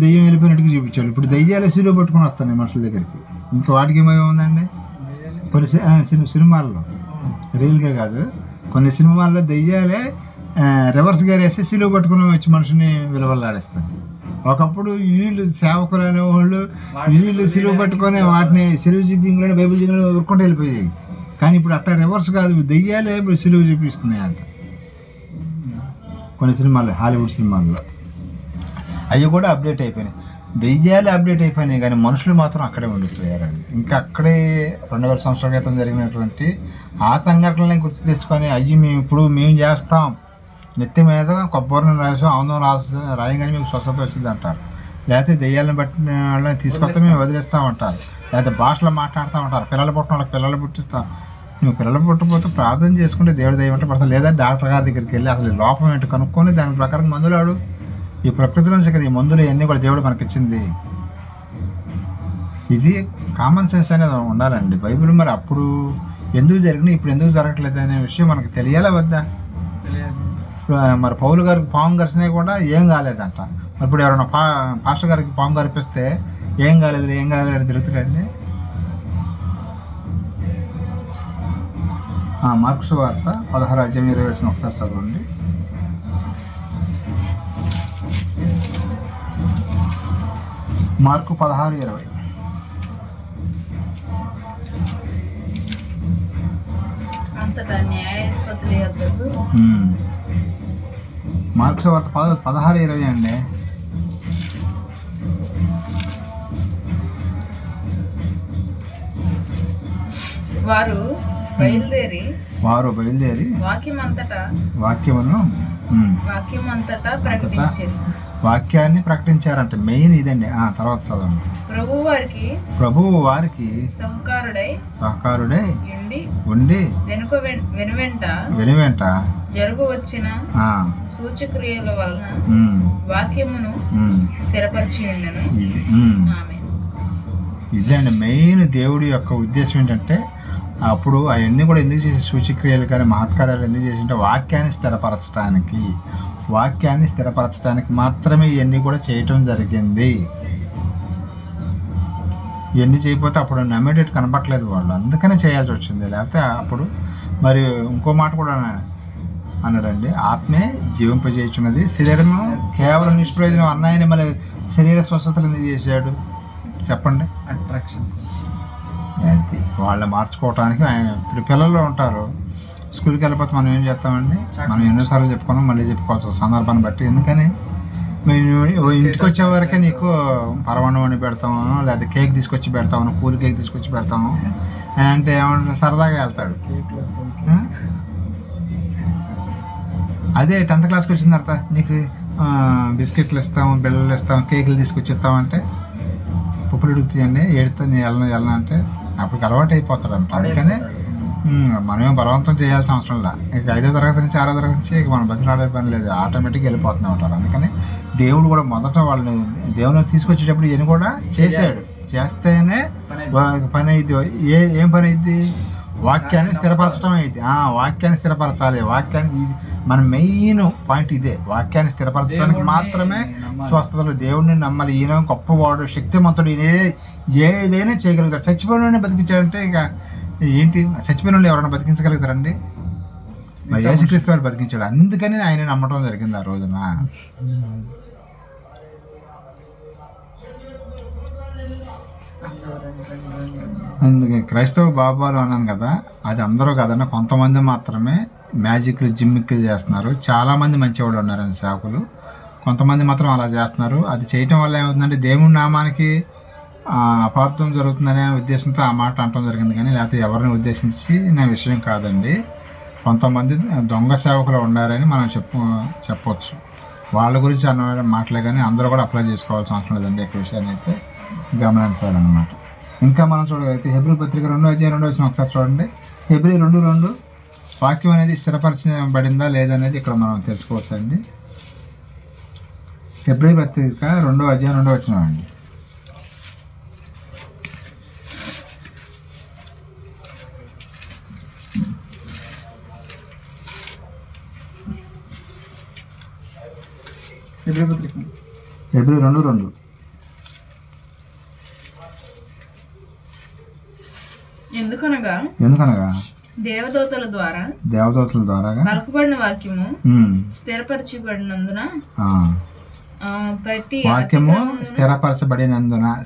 దెయ్యం వెళ్ళిపోయినట్టుగా చూపించేవాళ్ళు. ఇప్పుడు దెయ్యాలే సిలువ పట్టుకొని వస్తున్నాయి మనుషుల దగ్గరికి. ఇంకా వాటికి ఏమేముందండి కొన్ని సినిమాల్లో, రియల్గా కాదు, కొన్ని సినిమాల్లో దెయ్యాలే రివర్స్ గేర్ వేసి సిలువ పట్టుకుని వచ్చి మనిషిని విలువలాడేస్తారు. ఒకప్పుడు వీళ్ళు సేవకులు అనేవాళ్ళు వీళ్ళు సిలువ పట్టుకొని వాటిని సిలువ చూపింగ్లో బైబిల్ చూపింగ్లో ఉరుక్కుంటూ వెళ్ళిపోయాయి. కానీ ఇప్పుడు అట్లా రివర్స్ కాదు, దెయ్యాలే ఇప్పుడు సిలువ చూపిస్తున్నాయి అంట. కొన్ని సినిమాలు, హాలీవుడ్ సినిమాల్లో అవి కూడా అప్డేట్ అయిపోయినాయి. దెయ్యాలు అప్డేట్ అయిపోయినాయి కానీ మనుషులు మాత్రం అక్కడే ఉండిపోయారండి. ఇంకా అక్కడే 2000 సంవత్సరాల క్రితం జరిగినటువంటి ఆ సంఘటనలను గుర్తు తెచ్చుకొని మేము చేస్తాం, నెత్తి మీద కొబ్బరిని రాసాం, ఆందోళన రాయంగానే మీకు స్వస్థత వచ్చింది అంటారు. లేకపోతే దెయ్యాలను బట్టిన వాళ్ళని తీసుకొస్తే మేము వదిలేస్తామంటారు. లేకపోతే భాషలో మాట్లాడుతూ ఉంటారు. పిల్లలు పుట్టిన వాళ్ళకి పిల్లలు పుట్టిస్తాం. నువ్వు పిల్లలు పుట్టకపోతే ప్రార్థన చేసుకుంటే దేవుడు దయ్యం అంటే పడతావు. లేదా డాక్టర్ గారి దగ్గరికి వెళ్ళి అసలు లోపం ఏంటో కనుక్కొని దాని ప్రకారం మందులాడు. ఈ ప్రకృతిలోంచి కదా ఈ మందులు ఇవన్నీ కూడా దేవుడు మనకిచ్చింది. ఇది కామన్ సెన్స్ అనేది ఉండాలండి. బైబిల్ మరి అప్పుడు ఎందుకు జరిగినాయి, ఇప్పుడు ఎందుకు జరగట్లేదు అనే విషయం మనకు తెలియాలా వద్దా? మరి పౌలు గారికి పాము గరిచినా కూడా ఏం కాలేదంట. ఇప్పుడు ఎవరైనా పాస్టర్ గారికి పాము గరిపిస్తే ఏం కాలేదు అని తిరుగుతాడండి. మార్కు సువార్త 16:20 ఒకసారి చదవండి. మార్కు 16:20. అంతటా న్యాయాధిపతుల యొద్దకు మార్క్స్ వార్త 16:20 అండి. వారు బయలుదేరి వాక్యమంతటా ప్రకటించారు. వాక్యాన్ని ప్రకటించారంట. మెయిన్ ఇదండి. తర్వాత చదవండి. ప్రభువు వారికి సహకారుడై ఉండి వెనువెంట జరుగు వచ్చిన సూచక్రియల వలన వాక్యమును స్థిరపరిచి ఉండెను. ఇదండి మెయిన్ దేవుడి యొక్క ఉద్దేశం ఏంటంటే, అప్పుడు అవన్నీ కూడా ఎందుకు చేసి సూచక్రియలు కానీ మహత్కార్యాలు ఎందుకు చేసి అంటే వాక్యాన్ని స్థిరపరచడానికి మాత్రమే ఇవన్నీ కూడా చేయటం జరిగింది. ఇవన్నీ చేయకపోతే అప్పుడు నమ్మేటట్టు కనపట్లేదు వాళ్ళు, అందుకనే చేయాల్సి వచ్చింది. లేకపోతే అప్పుడు మరి ఇంకో మాట కూడా అన్నాడండి, ఆత్మే జీవింపజేయుచున్నది, శరీరము కేవలం నిష్ప్రయోజనం అన్నాయని మరి శరీర స్వస్థతలు ఎందుకు చేశాడు చెప్పండి? అట్రాక్షన్. అది వాళ్ళని మార్చుకోవటానికి ఆయన. ఇప్పుడు పిల్లలు ఉంటారు, స్కూల్కి వెళ్ళిపోతే మనం ఏం చేస్తామండి, మనం ఎన్నోసార్లు చెప్పుకున్నాం, మళ్ళీ చెప్పుకోవచ్చు సందర్భాన్ని బట్టి. ఎందుకని మేము ఇంటికి వచ్చే వరకే నీకు పరమాణం వండి పెడతాము, లేదా కేక్ తీసుకొచ్చి పెడతాము, కూల్ కేక్ తీసుకొచ్చి పెడతాము అంటే ఏమన్నా సరదాగా వెళ్తాడు. అదే 10th క్లాస్కి వచ్చిన తర్వాత నీకు బిస్కెట్లు ఇస్తాము, బిల్లలు ఇస్తాము, కేకులు తీసుకొచ్చి ఇస్తామంటే పుప్పులు ఉడుకుతాయండి, ఏడుతా నేను వెళ్ళను అంటే అప్పటికి అలవాటు అయిపోతాడు అంట. అందుకనే మనమేం బలవంతం చేయాల్సిన అవసరం లేదు. ఇక 5వ తరగతి నుంచి 6వ తరగతి నుంచి ఇక మనం బతిలాడే పని లేదు, ఆటోమేటిక్గా వెళ్ళిపోతూనే ఉంటారు. అందుకని దేవుడు కూడా మొదట వాళ్ళని దేవుని తీసుకొచ్చేటప్పుడు ఈయన కూడా చేశాడు. చేస్తేనే పని అయింది. ఏం పని అయింది? వాక్యాన్ని స్థిరపరచడం అయింది. వాక్యాన్ని స్థిరపరచాలి. వాక్యాన్ని మన మెయిన్ పాయింట్ ఇదే, వాక్యాన్ని స్థిరపరచడానికి మాత్రమే స్వస్థతలు. దేవుడిని నమ్మాలి. ఈయన గొప్పవాడు, శక్తిమంతుడు, ఈయన ఏదైనా చేయగలుగుతాడు. చచ్చిపోయిన బతికించాడంటే ఇక ఏంటి? చచ్చిపోయిన వాళ్ళు ఎవరైనా బతికించగలుగుతారండి? మరి యేసుక్రీస్తు వారు బతికించాడు. అందుకని ఆయన నమ్మటం జరిగింది ఆ రోజున. అందుకే క్రైస్తవ బాబాలు అన్నాను కదా, అది అందరూ కాదన్న, కొంతమంది మాత్రమే మ్యాజిక్లు జిమ్మిక్లు చేస్తున్నారు. చాలామంది మంచివాళ్ళు ఉన్నారండి సేవకులు, కొంతమంది మాత్రం అలా చేస్తున్నారు. అది చేయటం వల్ల ఏమవుతుందంటే దేవుని నామానికి అపార్థం జరుగుతుందనే ఉద్దేశంతో ఆ మాట అనటం జరిగింది, కానీ లేకపోతే ఎవరిని ఉద్దేశించి నా విషయం కాదండి. కొంతమంది దొంగ సేవకులు ఉన్నారని మనం చెప్పవచ్చు. వాళ్ళ గురించి అన్న మాటలే, కానీ అందరూ కూడా అప్లై చేసుకోవాల్సిన అవసరం లేదండి. ఎక్కువ విషయాన్ని అయితే గమనించాలన్నమాట. ఇంకా మనం చూడగలిగితే హెబ్రీ పత్రిక 2:2 ఒకసారి చూడండి. హెబ్రీ 2:2 వాక్యం అనేది స్థిరపరచబడిందా లేదనేది ఇక్కడ మనం తెలుసుకోవచ్చు అండి. హెబ్రీ పత్రిక 2:2 అండి. హెబ్రీ 2:2 ఎందుకనగా దేవదూతల ద్వారా పలుకుబడిన వాక్యము స్థిరపరచబడినందున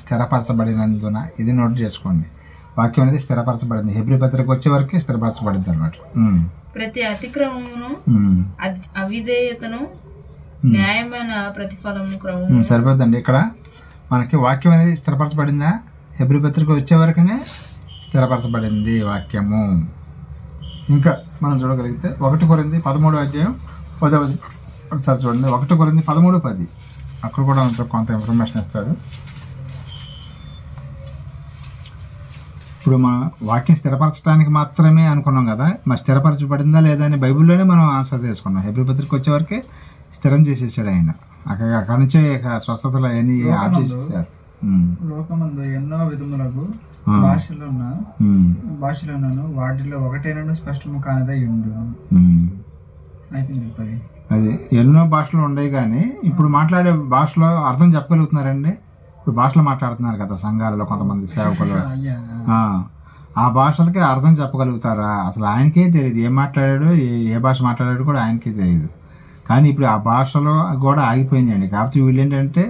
స్థిరపరచబడినందున ఇది నోట్ చేసుకోండి. వాక్యం అనేది స్థిరపరచబడింది. హెబ్రీ పత్రిక వచ్చే వరకే స్థిరపరచబడింది అనమాట. ప్రతి అతిక్రమమును అవిధేయతను న్యాయమైన ప్రతిఫలము క్రమము సరిపోద్దండి. ఇక్కడ మనకి వాక్యం అనేది స్థిరపరచబడిందా? హెబ్రీ పత్రిక వచ్చే వరకునే స్థిరపరచబడింది వాక్యము. ఇంకా మనం చూడగలిగితే 1 కొరింథీ 13:10 ఒకసారి చూడండి. 1 కొరింథీ 13:10 అక్కడ కూడా కొంత ఇన్ఫర్మేషన్ ఇస్తాడు. ఇప్పుడు మన వాక్యం స్థిరపరచడానికి మాత్రమే అనుకున్నాం కదా, మరి స్థిరపరచబడిందా లేదా అని బైబిల్లోనే మనం ఆన్సర్ చేసుకున్నాం. హెబ్రీ పత్రిక వచ్చే వరకే స్థిరం చేసేసాడు ఆయన. అక్కడి నుంచే స్వస్థతలు అవన్నీ ఆఫ్ చేసేసారు. లోకమందు ఎన్నో విధములకు భాషలున్నాను, వాటిలో ఒకటేనూ స్పష్టము కానిదై ఉండు. అది ఎన్నో భాషలు ఉన్నాయి, కానీ ఇప్పుడు మాట్లాడే భాషలో అర్థం చెప్పగలుగుతున్నారండి. ఇప్పుడు భాషలో మాట్లాడుతున్నారు కదా సంఘాలలో కొంతమంది సేవకులు, ఆ భాషలకి అర్థం చెప్పగలుగుతారా? అసలు ఆయనకే తెలియదు ఏం మాట్లాడాడు, ఏ భాష మాట్లాడాడు కూడా ఆయనకే తెలియదు. కానీ ఇప్పుడు ఆ భాషలో కూడా ఆగిపోయిందండి. కాబట్టి వీళ్ళు ఏంటంటే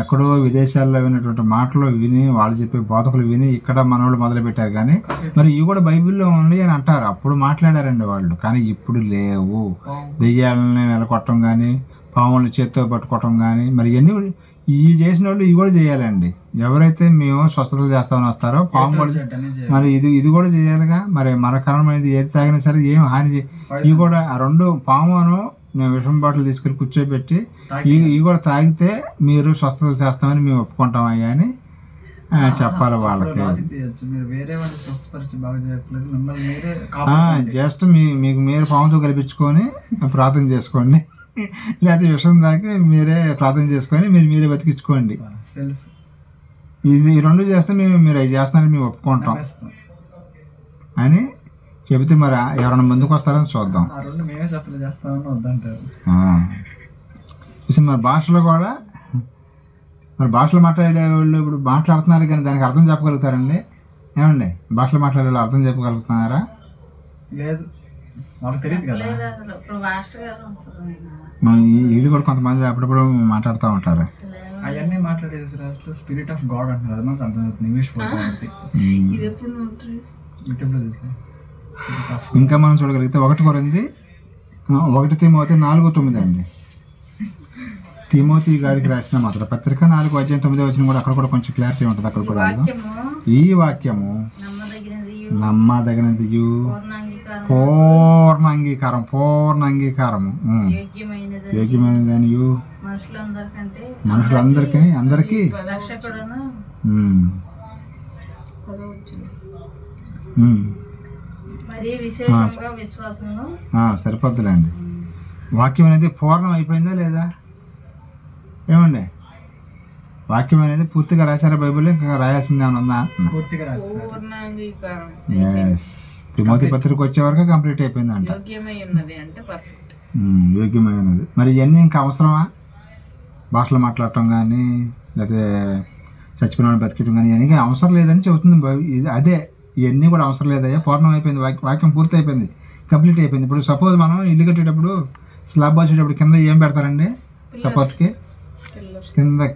ఎక్కడో విదేశాల్లో విన్నటువంటి మాటలు విని వాళ్ళు చెప్పే బోధకులు విని ఇక్కడ మనవాళ్ళు మొదలుపెట్టారు. కానీ మరి ఇవి కూడా బైబిల్లో ఉన్నాయి అని అంటారు. అప్పుడు మాట్లాడారండి వాళ్ళు, కానీ ఇప్పుడు లేవు. దెయ్యాలని వెలకొట్టడం కానీ, పాములను చేత్తో పట్టుకోవటం కానీ, మరి ఇవన్నీ ఇవి చేసిన వాళ్ళు ఇవి కూడా చేయాలండి. ఎవరైతే మేము స్వస్థతలు చేస్తామని వస్తారో పాము కూడా మరి ఇది కూడా చేయాలిగా. మరి మరకరమైనది ఏది తాగినా సరే ఏం హాని ఇవి కూడా ఆ రెండు పామును విషం బాటిల్ తీసుకెళ్ళి కూర్చోబెట్టి ఇవి కూడా తాగితే మీరు స్వస్థతలు చేస్తామని మేము ఒప్పుకుంటాం అయ్యా అని చెప్పాలి వాళ్ళకి. జస్ట్ మీకు మీరు పాముతో కల్పించుకొని ప్రార్థన చేసుకోండి, లేకపోతే విషయం తాకి మీరే ప్రార్థన చేసుకొని మీరే బతికించుకోండి. ఇది రెండు చేస్తే మీరు అవి చేస్తానని మేము ఒప్పుకుంటాం అని చెబితే మరి ఎవరైనా ముందుకు వస్తారని చూద్దాం. మరి భాషలో కూడా మరి భాషలు మాట్లాడే వాళ్ళు ఇప్పుడు మాట్లాడుతున్నారు కానీ దానికి అర్థం చెప్పగలుగుతారండి? ఏమండి భాషలో మాట్లాడే వాళ్ళు అర్థం చెప్పగలుగుతున్నారా? లేదు, వాళ్ళకి తెలియదు కదా. వీళ్ళు కూడా కొంతమంది అప్పుడప్పుడు మాట్లాడుతూ ఉంటారు. అవన్నీ మాట్లాడేది స్పిరిట్ ఆఫ్ గాడ్ అంటారు. అది మనకు అర్థమవుతుంది ఇంగ్లీష్ కాబట్టి. ఇంకా మనం చూడగలిగితే 1 కొరింథీ 1 తిమోతి 4:9 అండి. తిమోతి గారికి రాసిన మాత్రం పత్రిక 4:9 కూడా అక్కడ కూడా కొంచెం క్లారిటీ ఉంటుంది. అక్కడ కూడా ఈ వాక్యము నమ్మదగినదియు పూర్ణ అంగీకారము యోగ్యమైనదనియు మనుషులందరికీ సరిపోద్దులేండి. వాక్యం అనేది పూర్ణం అయిపోయిందా లేదా? ఏమండి వాక్యం అనేది పూర్తిగా రాశారా బైబిల్? ఇంకా రాయాల్సిందే ఉందా? ఎస్, తిమోతి పత్రిక వచ్చే వరకు కంప్లీట్ అయిపోయిందంట. యోగ్యమై ఉన్నది. మరి ఇవన్నీ ఇంకా అవసరమా? భాషలు మాట్లాడటం కానీ లేకపోతే చచ్చిపోయిన బతికటం కానీ ఇవన్నీ అవసరం లేదని చెబుతుంది ఇది. అదే ఇవన్నీ కూడా అవసరం లేదయ్యా, పూర్ణం అయిపోయింది, వాక్యం పూర్తి అయిపోయింది, కంప్లీట్ అయిపోయింది. ఇప్పుడు సపోజ్ మనం ఇల్లు కట్టేటప్పుడు స్లాబ్ వచ్చేటప్పుడు కింద ఏం పెడతారండి? సపోర్ట్కి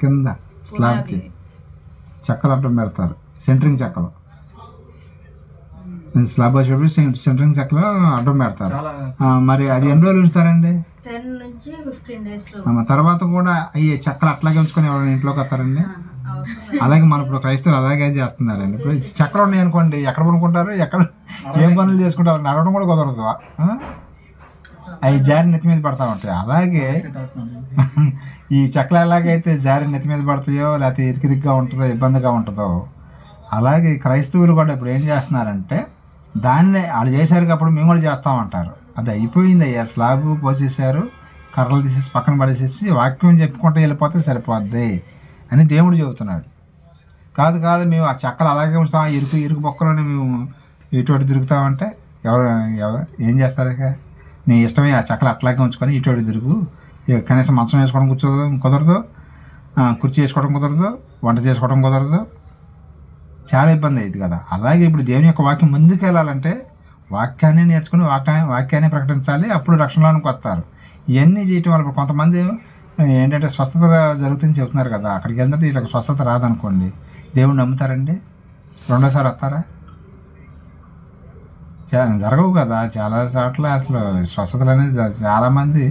కింద స్లాబ్కి చెక్కలు అడ్డం పెడతారు, సెంటరింగ్ చెక్కలు. స్లాబ్ వచ్చేటప్పుడు సెంటరింగ్ చెక్కలు అడ్డం పెడతారు. మరి అది ఎన్ని రోజులు ఉంచుతారండి? తర్వాత కూడా ఈ చెక్కలు అట్లాగే ఉంచుకొని ఎవరైనా ఇంట్లోకి వస్తారండి? అలాగే మన ఇప్పుడు క్రైస్తవులు అలాగే చేస్తున్నారండి. ఇప్పుడు చక్రం ఉన్నాయి అనుకోండి, ఎక్కడ పడుకుంటారు, ఎక్కడ ఏం పనులు చేసుకుంటారు, నడవడం కూడా కుదరదు. అవి జారి నెత్తి మీద పడతా ఉంటాయి. అలాగే ఈ చెక్కలు ఎలాగైతే జారి నెత్తి మీద పడతాయో లేకపోతే ఇరికిరిగ్గా ఉంటుందో ఇబ్బందిగా ఉంటుందో, అలాగే క్రైస్తవులు కూడా ఇప్పుడు ఏం చేస్తున్నారంటే దాన్నే వాళ్ళు చేశారు అప్పుడు మేము కూడా చేస్తామంటారు. అది అయిపోయింది అయ్యా, స్లాబ్ పోసేసారు, కర్రలు తీసేసి పక్కన పడేసేసి వాక్యం చెప్పుకుంటూ వెళ్ళిపోతే సరిపోద్ది అని దేవుడు చెబుతున్నాడు. కాదు మేము ఆ చెక్కలు అలాగే ఉంచుతాం, ఇరుకు బొక్కలోనే మేము ఇటువంటి తిరుగుతామంటే ఎవరు ఏం చేస్తారు? ఇక నీ ఇష్టమే, ఆ చెక్కలు అట్లాగే ఉంచుకొని ఇటువంటి తిరుగు. కనీసం మంచం వేసుకోవడం కుదరదు, కుర్చీ వేసుకోవడం కుదరదు, వంట చేసుకోవడం కుదరదు, చాలా ఇబ్బంది అయింది కదా. అలాగే ఇప్పుడు దేవుని యొక్క వాక్యం ముందుకు వెళ్ళాలంటే వాక్యాన్ని నేర్చుకుని వాక్యాన్ని ప్రకటించాలి, అప్పుడు రక్షణలోనికి వస్తారు. ఇవన్నీ చేయటం వల్ల కొంతమంది ఏంటంటే స్వస్థత జరుగుతుందని చెబుతున్నారు కదా, అక్కడికి వెళ్తే వీళ్ళకి స్వస్థత రాదనుకోండి, దేవుడిని నమ్ముతారండి? రెండోసారి వస్తారా? జరగవు కదా. చాలా చోట్ల అసలు స్వస్థతలు అనేది చాలామంది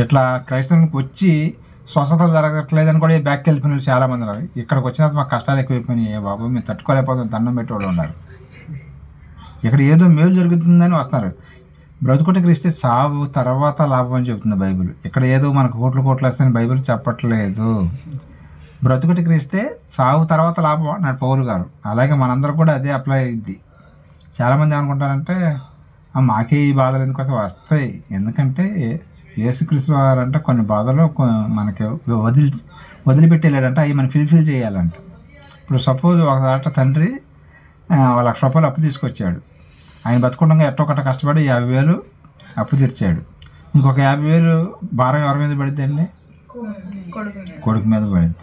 ఇట్లా క్రైస్తవునికి వచ్చి స్వస్థతలు జరగట్లేదని కూడా బ్యాక్కి వెళ్ళిపోయిన చాలామంది ఉన్నారు. ఇక్కడికి వచ్చిన మాకు కష్టాలు ఎక్కువైపోయినాయి బాబు, మేము తట్టుకోలేకపోతే దండం పెట్టేవాళ్ళు ఉన్నారు. ఇక్కడ ఏదో మేలు జరుగుతుందని వస్తున్నారు. బ్రతుకుట క్రీస్తే సావు తర్వాత లాభం అని చెబుతుంది బైబిల్. ఇక్కడ ఏదో మనకు కోట్లు వస్తాయని బైబిల్ చెప్పట్లేదు. బ్రతుకుట క్రీస్తే సావు తర్వాత లాభం అన్నాడు పౌలు గారు. అలాగే మనందరూ కూడా అదే అప్లై అయ్యిద్ది. చాలామంది ఏమనుకుంటారంటే మాకే ఈ బాధలు ఎందుకు వస్తాయి, ఎందుకంటే యేసుక్రీస్తు వారు అంటే కొన్ని బాధలు మనకి వదిలిపెట్టి వెళ్ళాడంటే అవి మనం ఫిల్ఫిల్ చేయాలంట. ఇప్పుడు సపోజ్ ఒక తండ్రి ₹1,00,000 అప్పు తీసుకొచ్చాడు. ఆయన బతుకుండగా ఎట్టో ఒకట కష్టపడి 50,000 అప్పు తీర్చాడు. ఇంకొక 50,000 భారం ఎవరి మీద పడిద్దండి? కొడుకు మీద పడింది.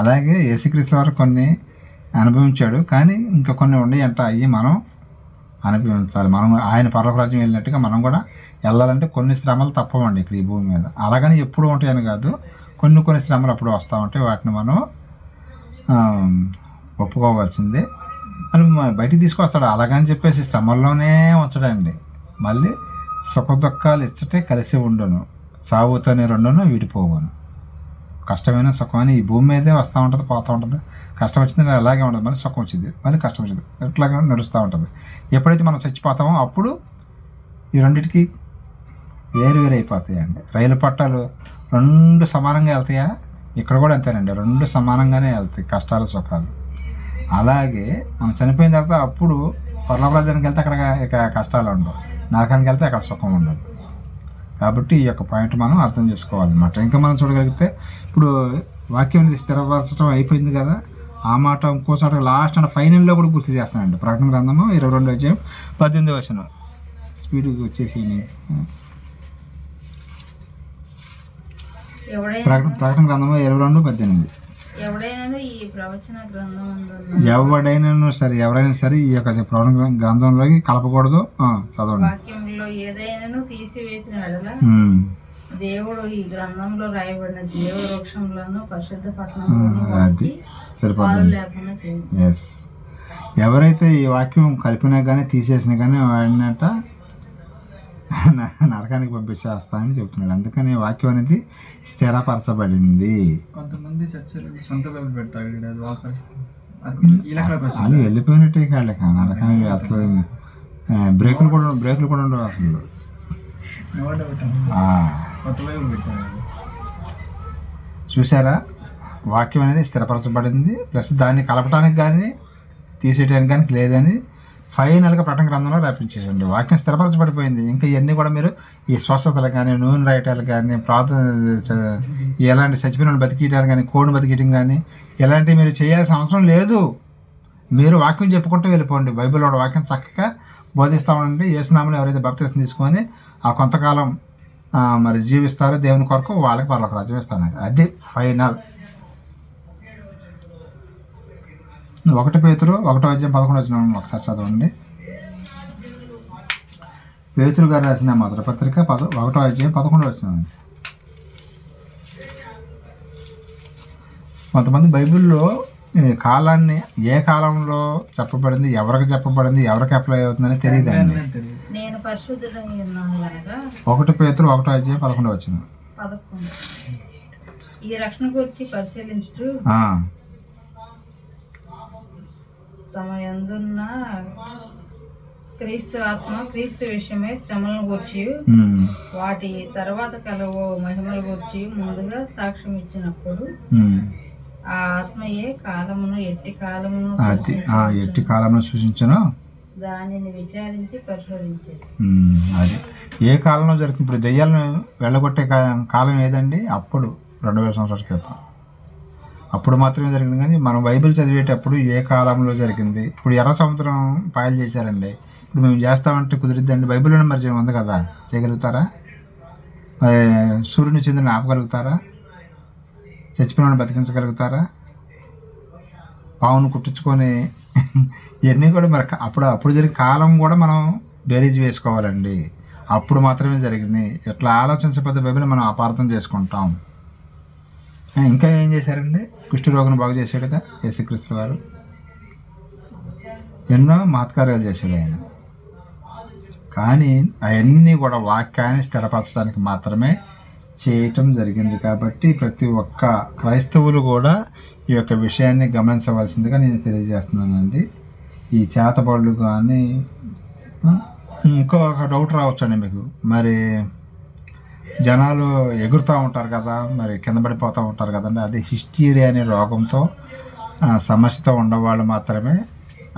అలాగే యేసుక్రీస్తు వారు కొన్ని అనుభవించాడు, కానీ ఇంకా కొన్ని ఉన్నాయి అంట, అవి మనం అనుభవించాలి. మనం ఆయన పరలోక రాజ్యం వెళ్ళినట్టుగా మనం కూడా వెళ్ళాలంటే కొన్ని శ్రమలు తప్పవండి ఇక్కడ ఈ భూమి మీద. అలాగని ఎప్పుడు ఉంటాయని కాదు, కొన్ని శ్రమలు అప్పుడు వస్తూ ఉంటాయి, వాటిని మనం ఒప్పుకోవాల్సిందే. అని బయటికి తీసుకొస్తాడు, అలాగని చెప్పేసి శ్రమల్లోనే ఉంచడండి. మళ్ళీ సుఖ దుఃఖాలు ఇచ్చటే కలిసి ఉండును, సాగుతోనే రెండును వీడిపోవును. కష్టమైన సుఖమైన ఈ భూమి మీదే వస్తూ ఉంటుంది, పోతూ ఉంటుంది. కష్టం వచ్చింది అలాగే ఉంటుంది, మళ్ళీ సుఖం వచ్చింది, మళ్ళీ కష్టం వచ్చింది, ఇట్లాగే నడుస్తూ ఉంటుంది. ఎప్పుడైతే మనం చచ్చిపోతామో అప్పుడు ఈ రెండింటికి వేరు అయిపోతాయండి. రైలు పట్టాలు రెండు సమానంగా వెళ్తాయా? ఇక్కడ కూడా అంతేనండి, రెండు సమానంగానే వెళ్తాయి కష్టాలు సుఖాలు. అలాగే మనం చనిపోయిన తర్వాత అప్పుడు పరలోకరాజ్యానికి వెళ్తే అక్కడ ఇక కష్టాలు ఉండవు, నరకానికి వెళ్తే అక్కడ సుఖం ఉండదు. కాబట్టి ఈ యొక్క పాయింట్ మనం అర్థం చేసుకోవాలన్నమాట. ఇంకా మనం చూడగలిగితే ఇప్పుడు వాక్యం అనేది స్థిరపరచడం అయిపోయింది కదా, ఆ మాట ఇంకోసారి లాస్ట్ అండ్ ఫైనల్లో కూడా గుర్తు చేస్తానండి. ప్రకటన గ్రంథము 22:18 స్పీడ్గా వచ్చేసి ప్రకటన గ్రంథము 22:18 ఎవరైనా సరే ఈ యొక్క ప్రకటన గ్రంథంలోకి కలపకూడదు. చదవండి. వాక్యంలో ఏదైనా తీసివేసిన ఎడల దేవుడు ఈ గ్రంథంలో రాయబడిన జీవ వృక్షంలోను పరిశుద్ధ పట్టణంలోను అది సరిపోతుంది. ఎస్, ఎవరైతే ఈ వాక్యం కలిపినా కానీ తీసేసినా కానీ వాడినట నరకానికి పంపించేస్తా అని చెప్తున్నాడు. అందుకని వాక్యం అనేది స్థిరపరచబడింది. కొంతమంది చర్చలు సొంత బైబిల్ పెడతాడు, అది వెళ్ళిపోయినట్టే కాళ్ళకి నరకానికి అసలు బ్రేకులు కూడా ఉండవు అసలు. చూసారా, వాక్యం అనేది స్థిరపరచబడింది, ప్లస్ దాన్ని కలపడానికి కానీ తీసేయడానికి కానీ లేదని ఫైనల్గా ప్రకటన గ్రంథంలో రాపించేసండి. వాక్యం స్థిరపరచబడిపోయింది. ఇంకా ఇవన్నీ కూడా మీరు ఈ స్వస్థతలు కానీ, నూనె రాయటాలు కానీ, ప్రార్థన ఎలాంటి చచ్చిపోయిన బతికియటాలు కానీ, కోడిని బతికియటం కానీ ఇలాంటివి మీరు చేయాల్సిన అవసరం లేదు. మీరు వాక్యం చెప్పుకుంటూ వెళ్ళిపోండి. బైబిల్లో వాక్యం చక్కగా బోధిస్తూ ఉండండి. యేసునామములో ఎవరైతే బాప్తిసం తీసుకొని ఆ కొంతకాలం మరి జీవిస్తారో దేవుని కొరకు వాళ్ళకి పరలోక రాజ్యం ఇస్తానండి. అది ఫైనల్. 1 పేతురు 1:11 ఒకసారి చదవండి. పేతురు గారు రాసిన మొదటి పత్రిక 1:11. కొంతమంది బైబిల్లో కాలాన్ని ఏ కాలంలో చెప్పబడింది, ఎవరికి చెప్పబడింది, ఎవరికి అప్లై అవుతుందని తెలియదండి. 1 పేతురు 1:11 ఈ రక్షణ గురించి పరిశీలించుచు తమ యందున్న క్రీస్తు ఆత్మ క్రీస్తు విషయమై శ్రమలను గూర్చి వాటి తర్వాత కలవో మహిమల గూర్చి ముందుగా సాక్ష్యం ఇచ్చినప్పుడు ఆ ఆత్మయే కాలమును ఎట్టి కాలమును సూచించను దానిని విచారించి పరిశోధించారు. అది ఏ కాలంలో జరుగుతుంది? ఇప్పుడు దెయ్యాలను వెళ్ళగొట్టే కాలం ఏదండి? అప్పుడు 2000 సంవత్సరాల క్రితం అప్పుడు మాత్రమే జరిగింది. కానీ మనం బైబిల్ చదివేటప్పుడు ఏ కాలంలో జరిగింది? ఇప్పుడు ఎర్ర సముద్రం పాయలు చేశారండి, ఇప్పుడు మేము చేస్తామంటే కుదిరిద్దండి? బైబిల్లోనే మరి ఉంది కదా, చేయగలుగుతారా? సూర్యుని చంద్రుని ఆపగలుగుతారా? చచ్చిపోయిన బతికించగలుగుతారా? పావును కుట్టించుకొని ఇవన్నీ కూడా మరి అప్పుడు జరిగిన కాలం కూడా మనం బేరీజ్ వేసుకోవాలండి. అప్పుడు మాత్రమే జరిగినాయి. ఎట్లా ఆలోచించకపోతే బైబిల్ మనం అపార్థం చేసుకుంటాం. ఇంకా ఏం చేశారండి? కుష్టి రోగును బాగు చేశాడుగా యేసుక్రీస్తు వారు. ఎన్నో మహత్కార్యాలు చేశాడు ఆయన. కానీ అవన్నీ కూడా వాక్యాన్ని స్థిరపరచడానికి మాత్రమే చేయటం జరిగింది. కాబట్టి ప్రతి ఒక్క క్రైస్తవులు కూడా ఈ యొక్క విషయాన్ని గమనించవలసిందిగా నేను తెలియజేస్తున్నానండి. ఈ చేతబడులు కానీ ఇంకొక డౌట్ రావచ్చండి మీకు, మరి జనాలు ఎగురుతూ ఉంటారు కదా, మరి కింద పడిపోతూ ఉంటారు కదండి, అది హిస్టీరియా అనే రోగంతో సమస్యతో ఉండేవాళ్ళు మాత్రమే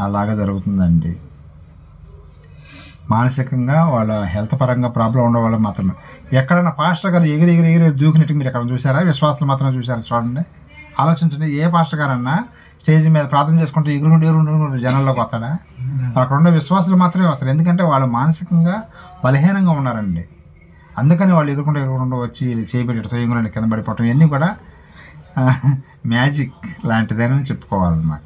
అలాగే జరుగుతుందండి. మానసికంగా వాళ్ళ హెల్త్ పరంగా ప్రాబ్లం ఉండేవాళ్ళు మాత్రమే. ఎక్కడైనా పాస్టర్ గారు ఎగిరి దూకినట్టు మీరు ఎక్కడ చూసారా? విశ్వాసాలు మాత్రమే చూసారా? చూడండి, ఆలోచించండి. ఏ పాస్టర్ గారన్నా స్టేజ్ మీద ప్రార్థన చేసుకుంటూ ఎగురుకుంటూ జనాల్లోకి వస్తాడా? అక్కడ ఉండే విశ్వాసాలు మాత్రమే వస్తారు. ఎందుకంటే వాళ్ళు మానసికంగా బలహీనంగా ఉన్నారండి. అందుకని వాళ్ళు ఎగురుకుంటూ వచ్చి చేయబెట్టడంతో ఎగురండి కింద పడిపోవటం ఇవన్నీ కూడా మ్యాజిక్ లాంటిదని చెప్పుకోవాలన్నమాట.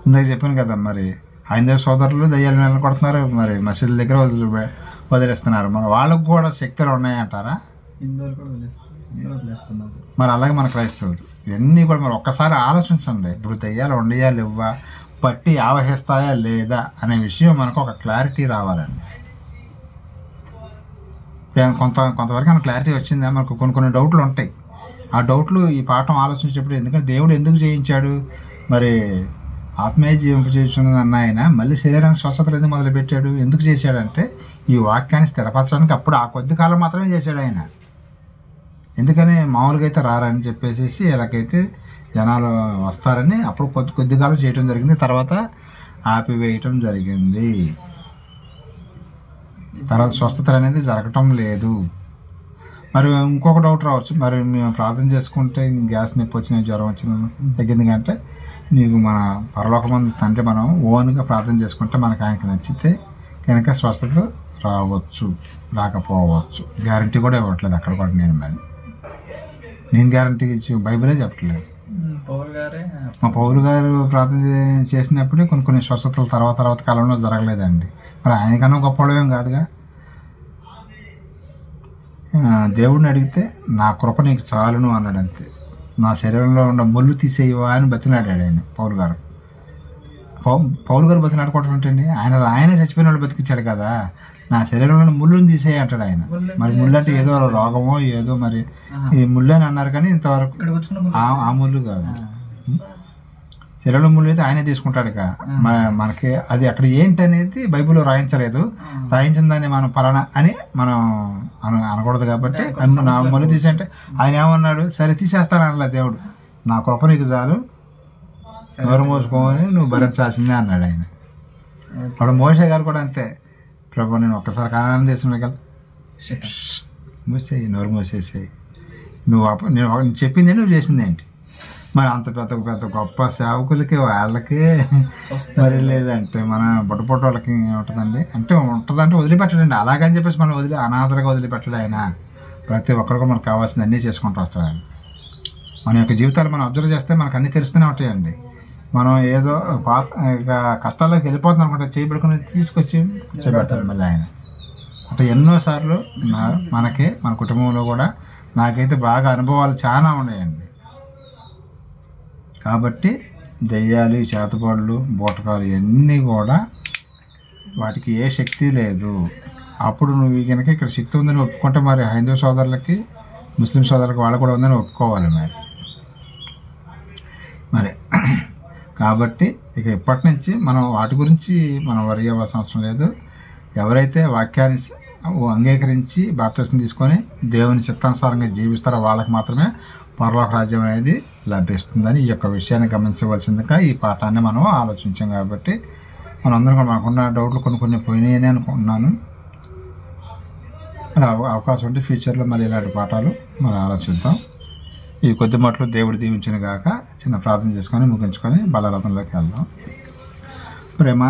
ఇందాక చెప్పాను కదా, మరి హైందవ సోదరులు దయ్యాలు నెలకొడుతున్నారు, మరి మసీదుల దగ్గర వదిలేస్తున్నారు. మరి వాళ్ళకు కూడా శక్తులు ఉన్నాయంటారా? హిందువులు కూడా అందరూ వదిలేస్తున్నారు. మరి అలాగే మన క్రైస్తవులు ఇవన్నీ కూడా మరి ఒక్కసారి ఆలోచించండి. ఇప్పుడు దెయ్యాలు ఉండయా లేవా, పట్టి ఆవహిస్తాయా లేదా అనే విషయం మనకు ఒక క్లారిటీ రావాలండి. కొంతవరకు మనకు క్లారిటీ వచ్చిందా, మనకు కొన్ని డౌట్లు ఉంటాయి. ఆ డౌట్లు ఈ పాఠం ఆలోచించేటప్పుడు, ఎందుకంటే దేవుడు ఎందుకు చేయించాడు, మరి ఆత్మీయ జీవింపజేస్తున్న ఆయన మళ్ళీ శరీరానికి స్వస్థతలు ఎందుకు మొదలుపెట్టాడు, ఎందుకు చేశాడంటే ఈ వాక్యాన్ని స్థిరపరచడానికి. అప్పుడు ఆ కొద్ది కాలం మాత్రమే చేశాడు ఆయన. ఎందుకని మామూలుగా అయితే రారని చెప్పేసి ఎలాగైతే జనాలు వస్తారని అప్పుడు కొద్ది కాలం చేయటం జరిగింది, తర్వాత ఆపివేయటం జరిగింది. తర్వాత స్వస్థతలు అనేది జరగటం లేదు. మరి ఇంకొక డౌట్ రావచ్చు, మరి మేము ప్రార్థన చేసుకుంటే గ్యాస్ నొప్పి వచ్చిన, జ్వరం వచ్చిన తగ్గింది కంటే నీకు మన పరలోకమందు తండ్రి మనం ఓన్గా ప్రార్థన చేసుకుంటే మనకు ఆయనకి నచ్చితే కనుక స్వస్థత రావచ్చు, రాకపోవచ్చు. గ్యారంటీ కూడా ఇవ్వట్లేదు అక్కడ కూడా. నేను గ్యారంటీ ఇచ్చి బైబిలే చెప్పట్లేదు. మా పౌరు గారు ప్రార్థన చేసినప్పుడే కొన్ని స్వస్థతలు తర్వాత కాలంలో జరగలేదండి. మరి ఆయనకన్నా గొప్పవాళ్ళేం కాదుగా. దేవుడిని అడిగితే నా కృప నీకు చాలును అన్నాడు అంతే. నా శరీరంలో ఉన్న ముళ్ళు తీసేయవా అని బతిలాడాడు ఆయన పౌలు గారు. పౌలు గారు బతిలాడుకోవటం ఏంటండి, ఆయనే చచ్చిపోయిన వాళ్ళు బతికించాడు కదా. నా శరీరంలో ముళ్ళుని తీసేయి అంటాడు ఆయన. మరి ముళ్ళు అంటే ఏదో రోగమో ఏదో మరి ఈ ముళ్ళు అని అన్నారు, కానీ ఇంతవరకు ఆ ముళ్ళు కాదు. శరీరంలో ముళ్ళు అయితే ఆయనే తీసుకుంటాడు ఇక. మనకి అది అక్కడ ఏంటనేది బైబిల్లో రాయించలేదు. రాయించిన దాన్ని మనం పలానా అని మనం అనకూడదు. కాబట్టి నా ముళ్ళు తీసేంటే ఆయన ఏమన్నాడు, సరే తీసేస్తాను అనలే దేవుడు. నా కృప నీకు చాలు, నోరు మోసుకొని నువ్వు భరించాల్సిందే అన్నాడు ఆయన. అప్పుడు మోషే గారు కూడా అంతే, ప్రభు నేను ఒక్కసారి కానాను దేశంలోకి వెళ్తా, మూసేయి, నోరు మూసేసేయి, నేను చెప్పింది నువ్వు చేసింది ఏంటి. మరి అంత పెద్ద గొప్ప సేవకులకి వాళ్ళకి మరి లేదంటే మన బుట్టపొట్ట వాళ్ళకి ఏముంటుందండి అంటే వదిలిపెట్టడండి. అలాగని చెప్పేసి మనం అనాథలుగా వదిలిపెట్టడు ఆయన. ప్రతి ఒక్కరికి మనకు కావాల్సింది అన్నీ చేసుకుంటూ వస్తాడు ఆయన. మన యొక్క జీవితాలు మనం అబ్జర్వ్ చేస్తే మనకు అన్నీ తెలుస్తూనే ఉంటాయండి. మనం ఏదో కష్టాల్లోకి వెళ్ళిపోతాం అనుకుంటే చేయబడుకుని తీసుకొచ్చి కూర్చోబెడతాడు మళ్ళీ ఆయన. అంటే ఎన్నోసార్లు మన కుటుంబంలో కూడా నాకైతే బాగా అనుభవాలు చాలా ఉన్నాయండి. కాబట్టి దెయ్యాలు, చేతపాళ్ళు, బూటకాలు ఇవన్నీ కూడా వాటికి ఏ శక్తి లేదు. అప్పుడు నువ్వు కనుక ఇక్కడ శక్తి ఉందని ఒప్పుకుంటే మరి హైందవ సోదరులకి, ముస్లిం సోదరులకి వాళ్ళు కూడా ఉందని ఒప్పుకోవాలి మరి. కాబట్టి ఇక ఇప్పటి నుంచి మనం వాటి గురించి మనం వరి అవ్వాల్సిన అవసరం లేదు. ఎవరైతే వాక్యాన్ని అంగీకరించి బాప్తిసం తీసుకొని దేవుని చిత్తానుసారంగా జీవిస్తారో వాళ్ళకి మాత్రమే పరలోక రాజ్యం అనేది లభిస్తుందని ఈ యొక్క విషయాన్ని గమనించవలసిందిగా ఈ పాఠాన్ని మనం ఆలోచించాం. కాబట్టి మనందరం కూడా మనకున్న డౌట్లు కొన్ని పోయినాయని అనుకుంటున్నాను. అలా అవకాశం ఉంటే ఫ్యూచర్లో మళ్ళీ ఇలాంటి పాఠాలు మనం ఆలోచిద్దాం. ఈ కొద్ది మాటలు దేవుడు దీవించిన గాక. చిన్న ప్రార్థన చేసుకొని ముగించుకొని బలరథంలోకి వెళ్దాం. ప్రేమ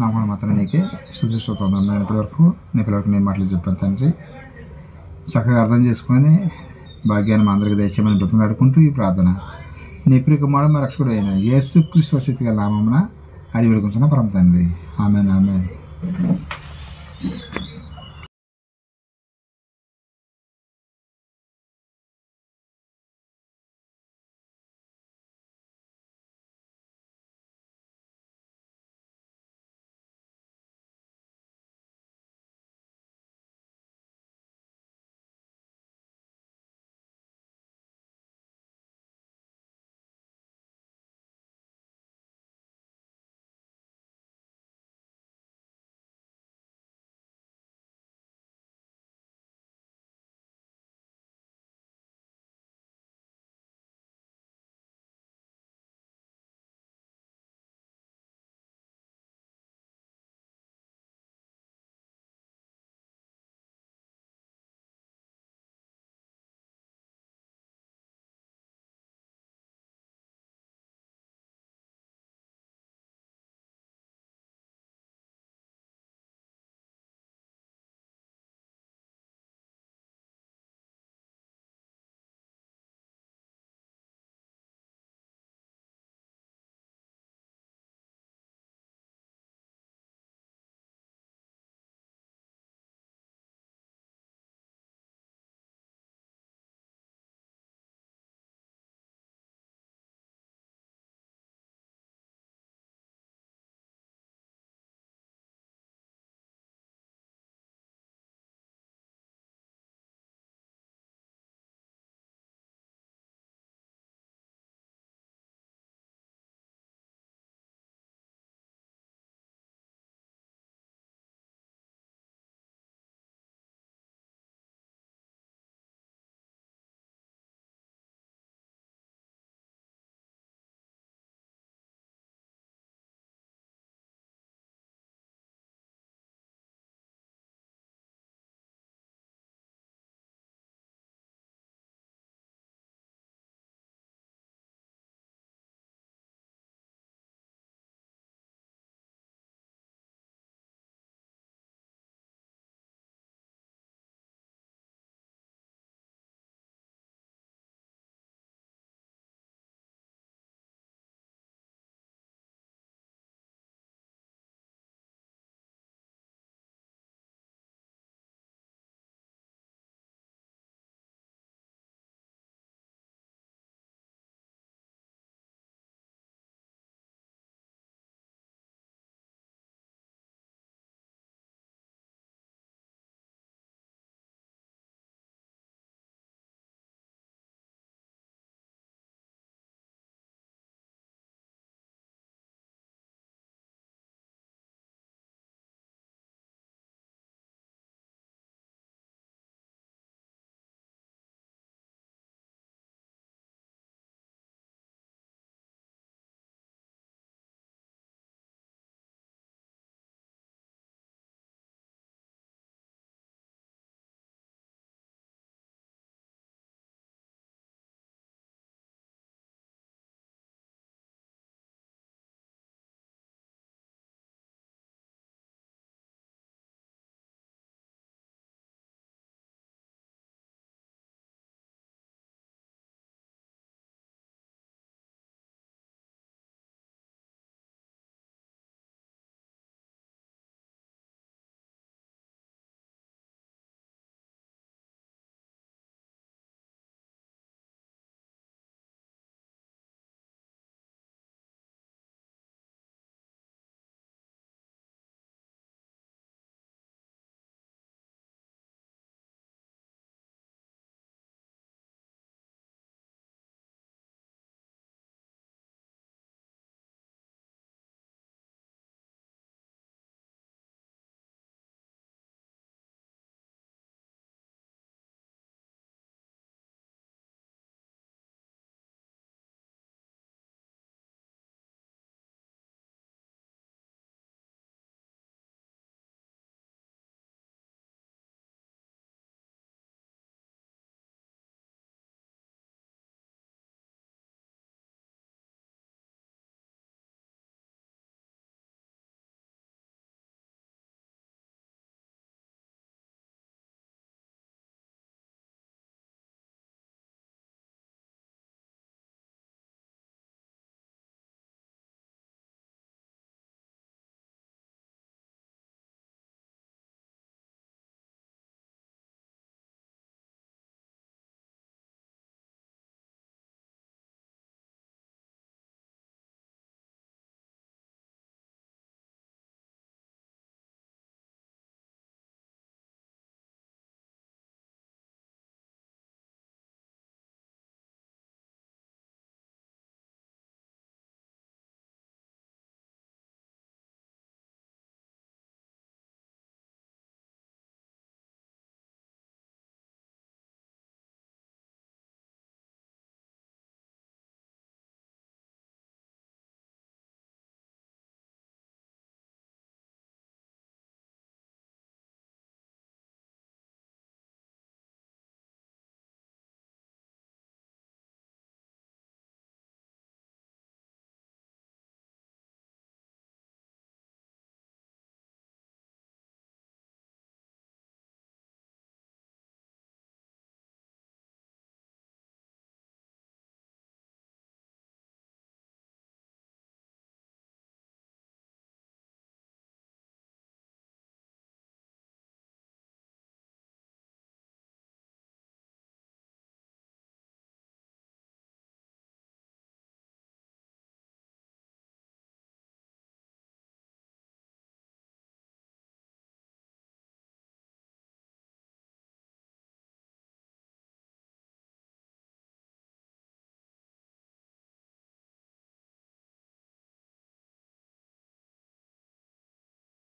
నమ్మకం మాత్రం నీకే శుద్ధిస్తోంది. ఇప్పటివరకు నీ పిల్లలకు నేను మాటలు చెప్పాను తండ్రి. చక్కగా అర్థం చేసుకొని భాగ్యాన్ని మా అందరికీ దయచేయమని బ్రతిమలాడుకుంటూ ఈ ప్రార్థన నీ ప్రియ కుమారుడు మా రక్షకుడు అయిన యేసుక్రీస్తు స్థితిగా నామమున అడిగి వేడుకుంటున్న పరమ తండ్రి. ఆమేన్.